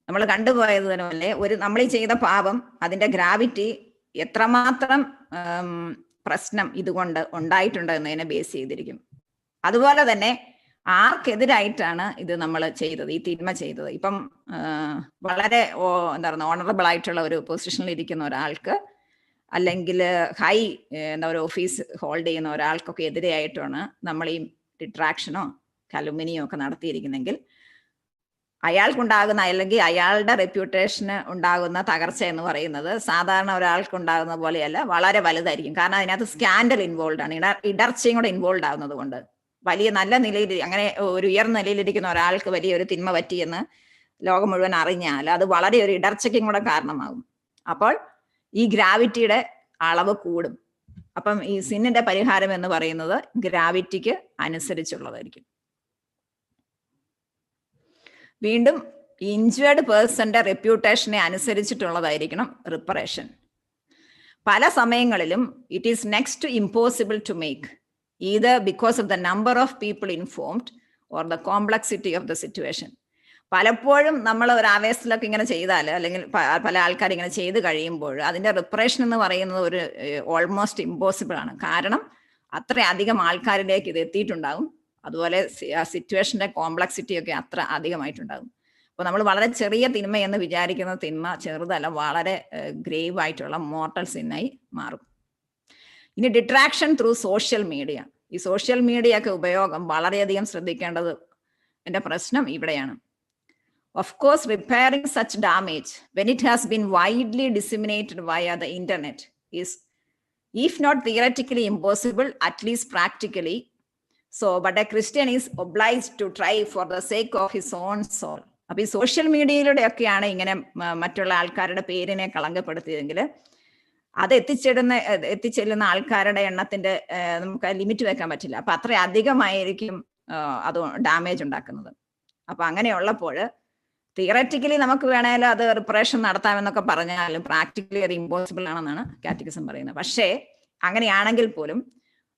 നമ്മൾ കണ്ടുപോയതുപോലെ നമ്മൾ ഈ ചെയ്ത പാപം, അതിൻ്റെ gravity എത്രമാത്രം പ്രശ്നം ഇതുകൊണ്ട് ഉണ്ടായിട്ടുണ്ട് എന്നതിനെ ബേസ് ചെയ്തിരിക്കും. അതുപോലെ തന്നെ ആർക്കെതിരായിട്ടാണ് ഇത് നമ്മൾ ചെയ്തത്, ഈ തിന്മ ചെയ്തത്. ഇപ്പം വളരെ എന്താ പറയുക, ഓണറബിൾ ആയിട്ടുള്ള ഒരു പൊസിഷനിൽ ഇരിക്കുന്ന ഒരാൾക്ക്, അല്ലെങ്കിൽ ഹൈ ഒരു ഓഫീസ് ഹോൾഡ് ചെയ്യുന്ന ഒരാൾക്കൊക്കെ എതിരെയായിട്ടാണ് നമ്മൾ ഈ ഡിട്രാക്ഷനോ കലുമിനിയോ ഒക്കെ നടത്തിയിരിക്കുന്നെങ്കിൽ അയാൾക്കുണ്ടാകുന്ന, അല്ലെങ്കിൽ അയാളുടെ റെപ്യൂട്ടേഷന് ഉണ്ടാകുന്ന തകർച്ച എന്ന് പറയുന്നത് സാധാരണ ഒരാൾക്കുണ്ടാകുന്ന പോലെയല്ല, വളരെ വലുതായിരിക്കും. കാരണം അതിനകത്ത് സ്കാൻഡൽ ഇൻവോൾവ് ആണ്, ഇടർച്ചയും കൂടെ ഇൻവോൾവ് ആകുന്നത് കൊണ്ട്. വലിയ നല്ല നിലയിൽ, അങ്ങനെ ഒരു ഉയർന്ന നിലയിലിരിക്കുന്ന ഒരാൾക്ക് വലിയൊരു തിന്മ പറ്റിയെന്ന് ലോകം മുഴുവൻ അറിഞ്ഞാൽ അത് വളരെ ഒരു ഇടർച്ചയ്ക്കും കൂടെ കാരണമാകും. അപ്പോൾ ഈ ഗ്രാവിറ്റിയുടെ അളവ് കൂടും. അപ്പം ഈ സിന്നിന്റെ പരിഹാരം എന്ന് പറയുന്നത് ഗ്രാവിറ്റിക്ക് അനുസരിച്ചുള്ളതായിരിക്കും. വീണ്ടും ഇൻജേർഡ് പേഴ്സന്റെ റെപ്യൂട്ടേഷനെ അനുസരിച്ചിട്ടുള്ളതായിരിക്കണം റിപ്പറേഷൻ. പല സമയങ്ങളിലും it is next to impossible to make, either because of the number of people informed or the complexity of the situation. പലപ്പോഴും നമ്മൾ ഒരു ആവേശത്തിലൊക്കെ ഇങ്ങനെ ചെയ്താൽ, അല്ലെങ്കിൽ പല ആൾക്കാർ ഇങ്ങനെ ചെയ്ത് കഴിയുമ്പോൾ അതിൻ്റെ റിപ്പറേഷൻ എന്ന് പറയുന്നത് ഒരു ഓൾമോസ്റ്റ് ഇമ്പോസിബിൾ ആണ്. കാരണം അത്രയധികം ആൾക്കാരിലേക്ക് ഇത് എത്തിയിട്ടുണ്ടാകും. അതുപോലെ സിറ്റുവേഷൻ്റെ കോംപ്ലക്സിറ്റി ഒക്കെ അത്ര അധികമായിട്ടുണ്ടാകും. അപ്പോൾ നമ്മൾ വളരെ ചെറിയ തിന്മ എന്ന് വിചാരിക്കുന്ന തിന്മ ചെറുതല്ല, വളരെ ഗ്രേവ് ആയിട്ടുള്ള മോർട്ടൽ സിന്നായി മാറും. ഇനി ഡിട്രാക്ഷൻ ത്രൂ സോഷ്യൽ മീഡിയ. ഈ സോഷ്യൽ മീഡിയ ഒക്കെ ഉപയോഗം വളരെയധികം ശ്രദ്ധിക്കേണ്ടത്, എൻ്റെ പ്രശ്നം ഇവിടെയാണ്. Of course, repairing such damage when it has been widely disseminated via the internet is, if not theoretically impossible, at least practically so. But a Christian is obliged to try for the sake of his own soul. അപ്പോൾ ഈ social മീഡിയയിലൂടെയൊക്കെയാണ് ഇങ്ങനെ മറ്റുള്ള ആൾക്കാരുടെ പേരിനെ കളങ്കപ്പെടുത്തിയതെങ്കിൽ അത് എത്തിച്ചെല്ലുന്ന ആൾക്കാരുടെ എണ്ണത്തിന്റെ നമുക്ക് ലിമിറ്റ് വെക്കാൻ പറ്റില്ല. അപ്പൊ അത്ര അധികമായിരിക്കും അത് ഡാമേജ് ഉണ്ടാക്കുന്നത്. അപ്പൊ അങ്ങനെയുള്ളപ്പോൾ തിയററ്റിക്കലി നമുക്ക് വേണേലും അത് റിപ്പറേഷൻ നടത്താമെന്നൊക്കെ പറഞ്ഞാലും പ്രാക്ടിക്കലി അത് ഇമ്പോസിബിൾ ആണെന്നാണ് കാറ്റഗിസം പറയുന്നത്. പക്ഷേ അങ്ങനെയാണെങ്കിൽ പോലും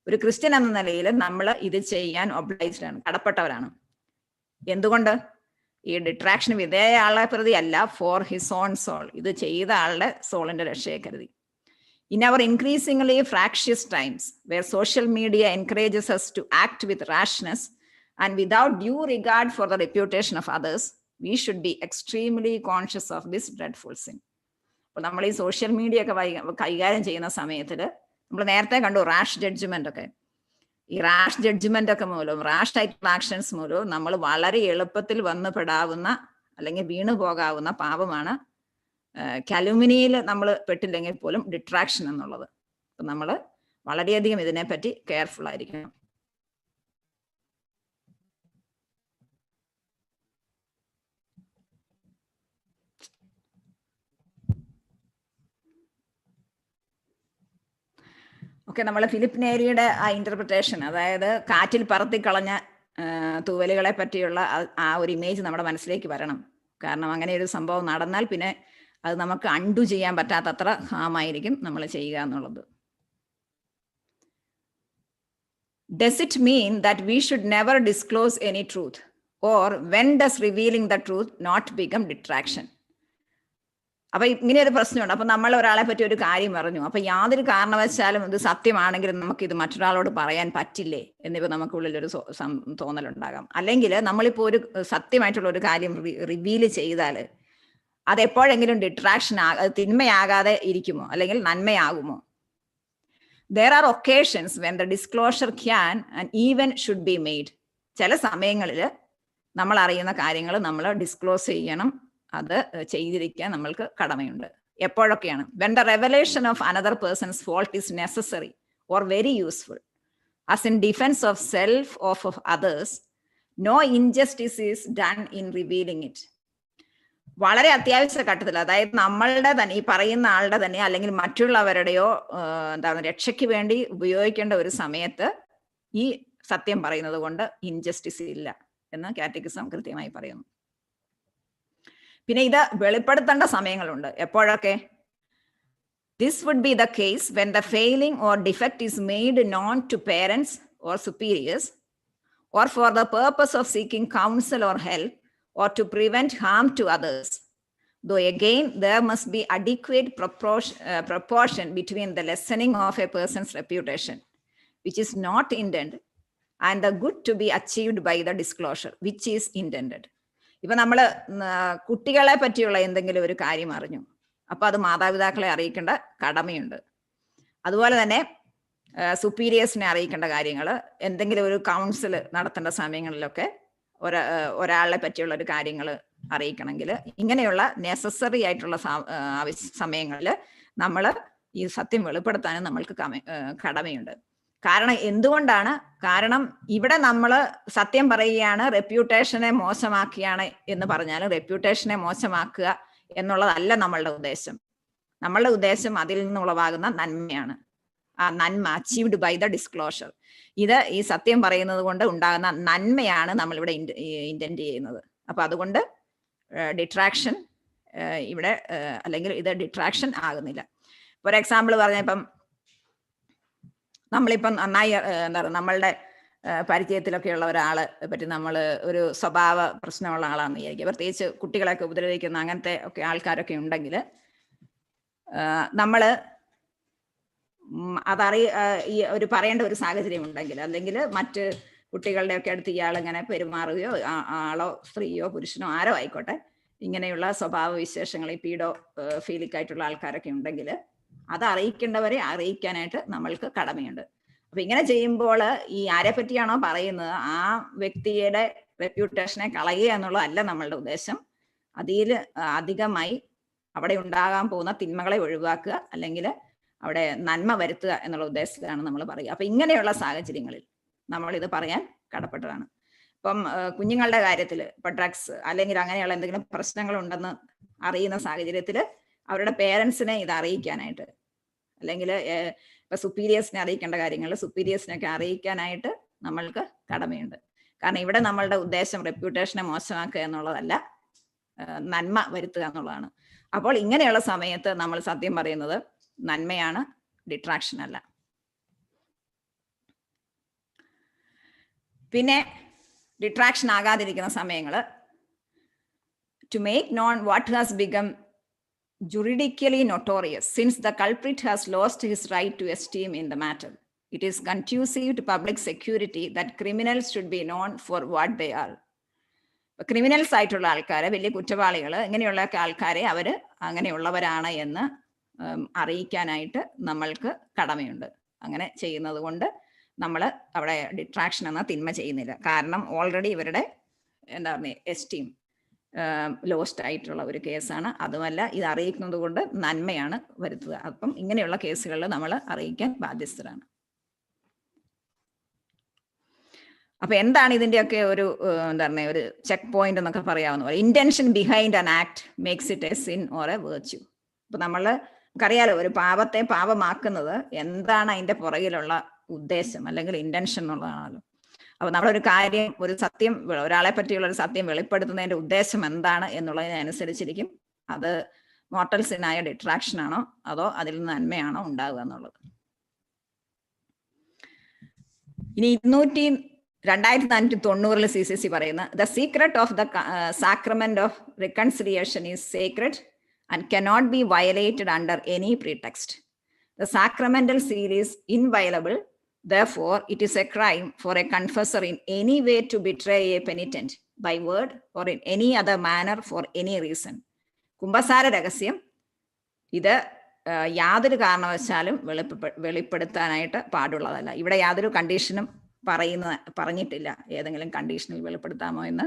ഒരു ക്രിസ്ത്യൻ എന്ന നിലയിൽ നമ്മൾ ഇത് ചെയ്യാൻ ഒബ്ലൈസ്ഡ് ആണ്, കടപ്പെട്ടവരാണ്. എന്തുകൊണ്ട്? ഈ ഡിട്രാക്ഷൻ വിധേയ ആളെ പ്രതി അല്ല, ഫോർ ഹിസ് ഓൺ സോൾ. ഇത് ചെയ്ത ആളുടെ സോളിന്റെ രക്ഷയെ കരുതി. In our increasingly fractious times, where social media encourages us to act with rashness and without due regard for the reputation of others, we should be extremely conscious of this dreadful sin. അപ്പോൾ നമ്മൾ ഈ social media ഒക്കെ കൈകാര്യം ചെയ്യുന്ന സമയത്തിൽ നമ്മൾ നേരത്തെ കണ്ടു റാഷ് ജഡ്ജ്മെന്റ് ഒക്കെ. ഈ റാഷ് ജഡ്ജ്മെന്റ് ഒക്കെ മൂലവും റാഷ് ആയിട്ടുള്ള ആക്ഷൻസ് മൂലവും നമ്മൾ വളരെ എളുപ്പത്തിൽ വന്ന് പെടാവുന്ന അല്ലെങ്കിൽ വീണു പോകാവുന്ന പാപമാണ് കലുമിനിയിൽ നമ്മൾ പെട്ടില്ലെങ്കിൽ പോലും ഡിട്രാക്ഷൻ എന്നുള്ളത്. അപ്പം നമ്മൾ വളരെയധികം ഇതിനെപ്പറ്റി കെയർഫുൾ ആയിരിക്കണം. ഓക്കെ, നമ്മൾ ഫിലിപ്പ് നേരിയുടെ ആ ഇന്റർപ്രിട്ടേഷൻ, അതായത് കാറ്റിൽ പറത്തിക്കളഞ്ഞ തൂവലുകളെ പറ്റിയുള്ള ആ ഒരു ഇമേജ് നമ്മുടെ മനസ്സിലേക്ക് വരണം. കാരണം അങ്ങനെ ഒരു സംഭവം നടന്നാൽ പിന്നെ അത് നമുക്ക് അൺഡു ചെയ്യാൻ പറ്റാത്തത്ര ഹാമായിരിക്കും നമ്മൾ ചെയ്യുക എന്നുള്ളത്. Does it mean that we should never disclose any truth? Or when does revealing the truth not become detraction? അപ്പൊ ഇങ്ങനെ ഒരു പ്രശ്നമുണ്ട്. അപ്പൊ നമ്മൾ ഒരാളെ പറ്റി ഒരു കാര്യം പറഞ്ഞു, അപ്പൊ യാതൊരു കാരണവശാലും ഇത് സത്യമാണെങ്കിലും നമുക്ക് ഇത് മറ്റൊരാളോട് പറയാൻ പറ്റില്ലേ എന്നിപ്പോ നമുക്കുള്ളിലൊരു തോന്നലുണ്ടാകാം. അല്ലെങ്കിൽ നമ്മളിപ്പോ ഒരു സത്യമായിട്ടുള്ള ഒരു കാര്യം റിവീൽ ചെയ്താൽ അതെപ്പോഴെങ്കിലും ഡിട്രാക്ഷൻ അത് തിന്മയാകാതെ ഇരിക്കുമോ അല്ലെങ്കിൽ നന്മയാകുമോ? There are occasions when the disclosure can and even should be made. ചില സമയങ്ങളിൽ നമ്മൾ അറിയുന്ന കാര്യങ്ങൾ നമ്മൾ ഡിസ്ക്ലോസ് ചെയ്യണം, അത് ചെയ്തിരിക്കാൻ നമ്മൾക്ക് കടമയുണ്ട്. എപ്പോഴൊക്കെയാണ്? When the revelation of another person's fault is necessary or very useful, as in defense of self or of others, no injustice is done in revealing it. വളരെ അത്യാവശ്യ ഘട്ടത്തിൽ, അതായത് നമ്മളുടെ തന്നെ ഈ പറയുന്ന ആളുടെ തന്നെ അല്ലെങ്കിൽ മറ്റുള്ളവരുടെയോ എന്താണ് രക്ഷയ്ക്ക് വേണ്ടി ഉപയോഗിക്കേണ്ട ഒരു സമയത്ത് ഈ സത്യം പറയുന്നത് കൊണ്ട് ഇൻജസ്റ്റിസ് ഇല്ല എന്ന് കാറ്റഗിസം കൃത്യമായി പറയുന്നു. പിന്നെ ഇത് വെളിപ്പെടുത്തേണ്ട സമയങ്ങളുണ്ട്. എപ്പോഴൊക്കെ? This would be the case when the failing or defect is made known to parents or superiors, or for the purpose of seeking counsel or help, or to prevent harm to others. Though again, there must be adequate proportion between the lessening of a person's reputation, which is not intended, and the good to be achieved by the disclosure, which is intended. ഇപ്പൊ നമ്മള് കുട്ടികളെ പറ്റിയുള്ള എന്തെങ്കിലും ഒരു കാര്യം അറിഞ്ഞു, അപ്പൊ അത് മാതാപിതാക്കളെ അറിയിക്കേണ്ട കടമയുണ്ട്. അതുപോലെ തന്നെ സുപ്പീരിയേഴ്സിനെ അറിയിക്കേണ്ട കാര്യങ്ങൾ, എന്തെങ്കിലും ഒരു കൗൺസിൽ നടത്തേണ്ട സമയങ്ങളിലൊക്കെ ഒരാളെ പറ്റിയുള്ള ഒരു കാര്യങ്ങൾ അറിയിക്കണമെങ്കിൽ ഇങ്ങനെയുള്ള നെസസറി ആയിട്ടുള്ള സമയങ്ങളിൽ നമ്മൾ ഈ സത്യം വെളിപ്പെടുത്താനും നമ്മൾക്ക് കടമയുണ്ട്. കാരണം എന്തുകൊണ്ടാണ്? കാരണം ഇവിടെ നമ്മൾ സത്യം പറയുകയാണ്, റെപ്യൂട്ടേഷനെ മോശമാക്കുകയാണ് എന്ന് പറഞ്ഞാൽ റെപ്യൂട്ടേഷനെ മോശമാക്കുക എന്നുള്ളതല്ല നമ്മളുടെ ഉദ്ദേശം. നമ്മളുടെ ഉദ്ദേശം അതിൽ നിന്നുളവാകുന്ന നന്മയാണ്. ആ നന്മ അച്ചീവ്ഡ് ബൈ ദ ഡിസ്ക്ലോഷർ. ഇത് ഈ സത്യം പറയുന്നത് കൊണ്ട് ഉണ്ടാകുന്ന നന്മയാണ് നമ്മളിവിടെ ഇന്റന്റ് ചെയ്യുന്നത്. അപ്പൊ അതുകൊണ്ട് ഡിട്രാക്ഷൻ ഇവിടെ അല്ലെങ്കിൽ ഇത് ഡിട്രാക്ഷൻ ആകുന്നില്ല. ഫോർ എക്സാമ്പിൾ പറഞ്ഞ ഇപ്പം നമ്മളിപ്പം നന്നായി എന്താ പറയുക, നമ്മളുടെ പരിചയത്തിലൊക്കെയുള്ള ഒരാളെ പറ്റി നമ്മൾ ഒരു സ്വഭാവ പ്രശ്നമുള്ള ആളാണെന്ന് വിചാരിക്കുക, പ്രത്യേകിച്ച് കുട്ടികളെയൊക്കെ ഉപദ്രവിക്കുന്ന അങ്ങനത്തെ ഒക്കെ ആൾക്കാരൊക്കെ ഉണ്ടെങ്കിൽ നമ്മൾ ഈ ഒരു പറയേണ്ട ഒരു സാഹചര്യം ഉണ്ടെങ്കിൽ, അല്ലെങ്കിൽ മറ്റ് കുട്ടികളുടെയൊക്കെ അടുത്ത് ഇയാൾ ഇങ്ങനെ പെരുമാറുകയോ, ആളോ സ്ത്രീയോ പുരുഷനോ ആരോ ആയിക്കോട്ടെ, ഇങ്ങനെയുള്ള സ്വഭാവ വിശേഷങ്ങൾ, ഈ പീഡോ ഫീലിക് ആയിട്ടുള്ള ആൾക്കാരൊക്കെ ഉണ്ടെങ്കിൽ അത് അറിയിക്കേണ്ടവരെ അറിയിക്കാനായിട്ട് നമ്മൾക്ക് കടമയുണ്ട്. അപ്പൊ ഇങ്ങനെ ചെയ്യുമ്പോൾ ഈ ആരെ പറ്റിയാണോ പറയുന്നത് ആ വ്യക്തിയുടെ റെപ്യൂട്ടേഷനെ കളയുക എന്നുള്ളതല്ല നമ്മളുടെ ഉദ്ദേശം. അതിൽ അധികമായി അവിടെ ഉണ്ടാകാൻ പോകുന്ന തിന്മകളെ ഒഴിവാക്കുക, അല്ലെങ്കിൽ അവിടെ നന്മ വരുത്തുക എന്നുള്ള ഉദ്ദേശത്തിലാണ് നമ്മൾ പറയുക. അപ്പൊ ഇങ്ങനെയുള്ള സാഹചര്യങ്ങളിൽ നമ്മൾ ഇത് പറയാൻ കടപ്പെട്ടതാണ്. ഇപ്പം കുഞ്ഞുങ്ങളുടെ കാര്യത്തിൽ ഇപ്പൊ ഡ്രഗ്സ് അല്ലെങ്കിൽ അങ്ങനെയുള്ള എന്തെങ്കിലും പ്രശ്നങ്ങൾ ഉണ്ടെന്ന് അറിയുന്ന സാഹചര്യത്തിൽ അവരുടെ പേരൻസിനെ ഇത് അറിയിക്കാനായിട്ട്, അല്ലെങ്കിൽ ഇപ്പൊ സുപ്പീരിയേഴ്സിനെ അറിയിക്കേണ്ട കാര്യങ്ങൾ സുപ്പീരിയേഴ്സിനൊക്കെ അറിയിക്കാനായിട്ട് നമ്മൾക്ക് കടമയുണ്ട്. കാരണം ഇവിടെ നമ്മളുടെ ഉദ്ദേശം റെപ്യൂട്ടേഷനെ മോശമാക്കുക എന്നുള്ളതല്ല, നന്മ വരുത്തുക എന്നുള്ളതാണ്. അപ്പോൾ ഇങ്ങനെയുള്ള സമയത്ത് നമ്മൾ സത്യം പറയുന്നത് നന്മയാണ്, ഡിട്രാക്ഷൻ അല്ല. പിന്നെ ഡിട്രാക്ഷൻ ആകാതിരിക്കുന്ന സമയങ്ങൾ, to make known what has become juridically notorious, since the culprit has lost his right to esteem in the matter. It is conducive to public security that criminals should be known for what they are. Criminals ആയിട്ടുള്ള ആൾക്കാരെ, വലിയ കുറ്റവാളികൾ, ഇങ്ങനെയുള്ള ആൾക്കാരെ അവർ അങ്ങനെയുള്ളവരാണ് എന്ന് അറിയിക്കാനായിട്ട് നമ്മൾക്ക് കടമയുണ്ട്. അങ്ങനെ ചെയ്യുന്നത് കൊണ്ട് നമ്മൾ അവിടെ ഡിട്രാക്ഷൻ എന്ന തിന്മ ചെയ്യുന്നില്ല. കാരണം ഓൾറെഡി ഇവരുടെ എന്താ പറയുക എസ്റ്റീം ലോസ്റ്റ് ആയിട്ടുള്ള ഒരു കേസാണ്. അതുമല്ല, ഇത് അറിയിക്കുന്നത് കൊണ്ട് നന്മയാണ് വരുത്തുക. അപ്പം ഇങ്ങനെയുള്ള കേസുകളിൽ നമ്മൾ അറിയിക്കാൻ ബാധ്യസ്ഥരാണ്. അപ്പൊ എന്താണ് ഇതിന്റെയൊക്കെ ഒരു എന്താ പറയുക ഒരു ചെക്ക് പോയിന്റ് എന്നൊക്കെ പറയാവുന്ന പോലെ, intention behind an act makes it a sin or a virtue. ഇപ്പൊ നമുക്കറിയാലോ, ഒരു പാപത്തെ പാപമാക്കുന്നത് എന്താണ് അതിന്റെ പുറകിലുള്ള ഉദ്ദേശം അല്ലെങ്കിൽ ഇന്റൻഷൻ എന്നുള്ളതാണല്ലോ. അപ്പൊ നമ്മളൊരു കാര്യം, ഒരു സത്യം, ഒരാളെ പറ്റിയുള്ള ഒരു സത്യം വെളിപ്പെടുത്തുന്നതിന്റെ ഉദ്ദേശം എന്താണ് എന്നുള്ളതിനനുസരിച്ചിരിക്കും അത് മോർട്ടൽ സിനായ ഡിട്രാക്ഷൻ ആണോ അതോ അതിൽ നിന്ന് നന്മയാണോ ഉണ്ടാവുക എന്നുള്ളത്. ഇനി 2490 CCC പറയുന്ന the secret of the sacrament of reconciliation is sacred and cannot be violated under any pretext. The sacramental seal is inviolable. Therefore, it is a crime for a confessor in any way to betray a penitent by word or in any other manner for any reason. കുമ്പസാര രഹസ്യം ഇത് യാതൊരു കാരണവശാലും വെളിപ്പെടുത്താനായിട്ട് പാടുള്ളതല്ല. ഇവിടെ യാതൊരു കണ്ടീഷനും പറഞ്ഞിട്ടില്ല, ഏതെങ്കിലും കണ്ടീഷനിൽ വെളിപ്പെടുത്താമോ എന്ന്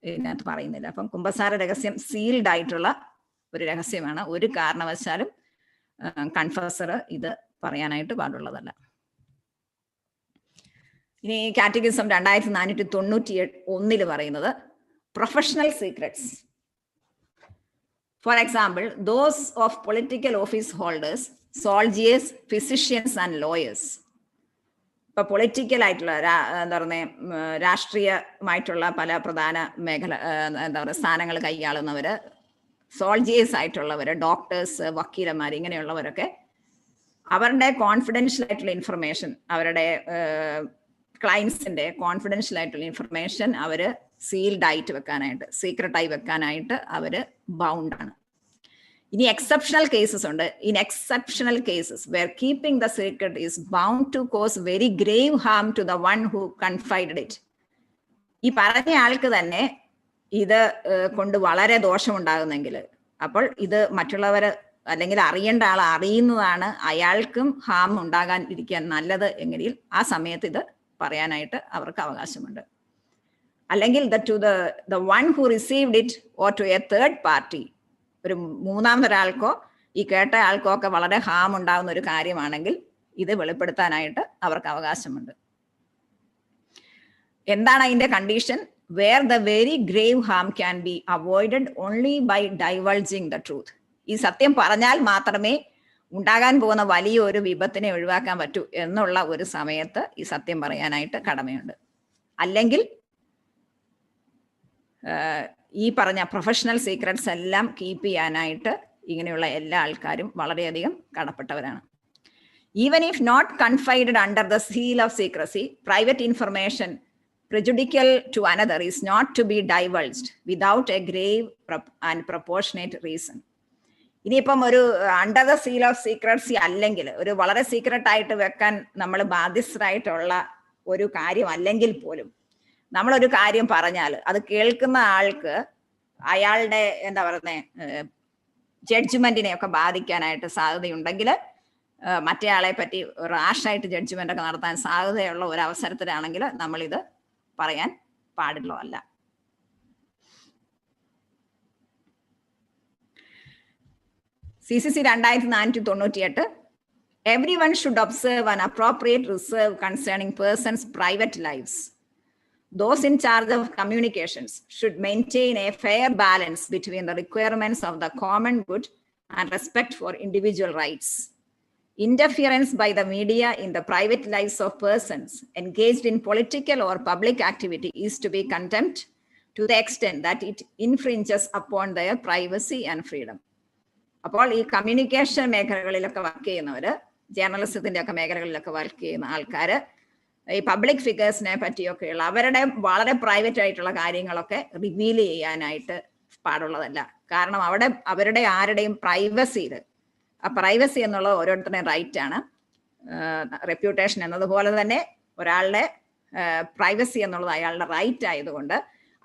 ഇതിനകത്ത് പറയുന്നില്ല. അപ്പം കുമ്പസാര രഹസ്യം സീൽഡ് ആയിട്ടുള്ള ഒരു രഹസ്യമാണ്. ഒരു കാരണവശാലും കൺഫസർ ഇത് പറയാനായിട്ട് പാടുള്ളതല്ല. ഇനി കാറ്റഗിസം 2491 പറയുന്നത് professional secrets. For example, those of political office holders, soldiers, physicians and lawyers. ഇപ്പൊ പൊളിറ്റിക്കൽ ആയിട്ടുള്ള എന്താ പറയുക രാഷ്ട്രീയമായിട്ടുള്ള പല പ്രധാന മേഖല എന്താ പറയുക സ്ഥാനങ്ങൾ കൈയാളുന്നവര്, സോൾജിയേഴ്സ് ആയിട്ടുള്ളവര്, ഡോക്ടേഴ്സ്, വക്കീലന്മാർ, ഇങ്ങനെയുള്ളവരൊക്കെ അവരുടെ കോൺഫിഡൻഷ്യൽ ആയിട്ടുള്ള ഇൻഫർമേഷൻ, അവരുടെ ക്ലയൻസിന്റെ കോൺഫിഡൻഷ്യൽ ആയിട്ടുള്ള ഇൻഫർമേഷൻ അവർ സീൽഡ് ആയിട്ട് വെക്കാനായിട്ട്, സീക്രട്ടായി വെക്കാനായിട്ട് അവർ ബൗണ്ടാണ്. ഇനി എക്സെപ്ഷണൽ കേസസ് ഉണ്ട്. In exceptional cases where keeping the secret is bound to cause very grave harm to the one who confided it. ഈ പറഞ്ഞ ആൾക്ക് തന്നെ ഇത് കൊണ്ട് വളരെ ദോഷമുണ്ടാകുന്നെങ്കിൽ, അപ്പോൾ ഇത് മറ്റുള്ളവർ അല്ലെങ്കിൽ അറിയേണ്ട ആൾ അറിയുന്നതാണ്, അയാൾക്കും ഹാം ഉണ്ടാകാൻ ഇരിക്കാൻ നല്ലത് എങ്കിൽ ആ സമയത്ത് ഇത് പറയാനായിട്ട് അവർക്ക് അവകാശമുണ്ട്. അല്ലെങ്കിൽ to the one who received it or to a third party, ഒരു മൂന്നാമതൊരാൾക്കോ ഈ കേട്ട ആൾക്കോ ഒക്കെ വളരെ ഹാം ഉണ്ടാകുന്ന ഒരു കാര്യമാണെങ്കിൽ ഇത് വെളിപ്പെടുത്താനായിട്ട് അവർക്ക് അവകാശമുണ്ട്. എന്താണ് അതിന്റെ condition? Where the very grave harm can be avoided only by divulging the truth. ഈ സത്യം പറഞ്ഞാൽ മാത്രമേ ഉണ്ടാകാൻ പോകുന്ന വലിയൊരു വിപത്തിനെ ഒഴിവാക്കാൻ പറ്റൂ എന്നുള്ള ഒരു സമയത്ത് ഈ സത്യം പറയാനായിട്ട് കടമയുണ്ട്. അല്ലെങ്കിൽ ഈ പറഞ്ഞ പ്രൊഫഷണൽ സീക്രട്സ് എല്ലാം കീപ്പ് ചെയ്യാനായിട്ട് ഇങ്ങനെയുള്ള എല്ലാ ആൾക്കാരും വളരെയധികം കടപ്പെട്ടവരാണ്. Even if not confided under the seal of secrecy, private information prejudicial to another is not to be divulged without a grave and proportionate reason. ഇനിയിപ്പം ഒരു അണ്ടർ ദ സീൽ ഓഫ് സീക്രട്സി അല്ലെങ്കിൽ ഒരു വളരെ സീക്രട്ട് ആയിട്ട് വെക്കാൻ നമ്മൾ ബാധ്യസ്ഥരായിട്ടുള്ള ഒരു കാര്യം അല്ലെങ്കിൽ പോലും നമ്മളൊരു കാര്യം പറഞ്ഞാൽ അത് കേൾക്കുന്ന ആൾക്ക് അയാളുടെ എന്താ പറയുന്നത് ജഡ്ജ്മെന്റിനെ ഒക്കെ ബാധിക്കാനായിട്ട് സാധ്യതയുണ്ടെങ്കിൽ, മറ്റേ ആളെ പറ്റി റാഷായിട്ട് ജഡ്ജ്മെന്റ് ഒക്കെ നടത്താൻ സാധ്യതയുള്ള ഒരു അവസരത്തിലാണെങ്കിൽ നമ്മളിത് പറയാൻ പാടുള്ളതല്ല. CCC 2498, everyone should observe an appropriate reserve concerning persons' private lives. Those in charge of communications should maintain a fair balance between the requirements of the common good and respect for individual rights. Interference by the media in the private lives of persons engaged in political or public activity is to be condemned to the extent that it infringes upon their privacy and freedom. അപ്പോൾ ഈ communication മേഖലകളിലൊക്കെ work ചെയ്യുന്നവർ, ജേർണലിസത്തിന്റെ ഒക്കെ മേഖലകളിലൊക്കെ work ചെയ്യുന്ന ആൾക്കാർ ഈ public ഫിഗേഴ്സിനെ പറ്റിയൊക്കെയുള്ള അവരുടെ വളരെ പ്രൈവറ്റ് ആയിട്ടുള്ള കാര്യങ്ങളൊക്കെ റിവീൽ ചെയ്യാനായിട്ട് പാടുള്ളതല്ല. കാരണം അവിടെ അവരുടെ ആരുടെയും പ്രൈവസിയിൽ, ആ പ്രൈവസി എന്നുള്ളത് ഓരോരുത്തരുടെയും റൈറ്റ് ആണ്. റെപ്യൂട്ടേഷൻ എന്നതുപോലെ തന്നെ ഒരാളുടെ പ്രൈവസി എന്നുള്ളത് അയാളുടെ റൈറ്റ് ആയതുകൊണ്ട്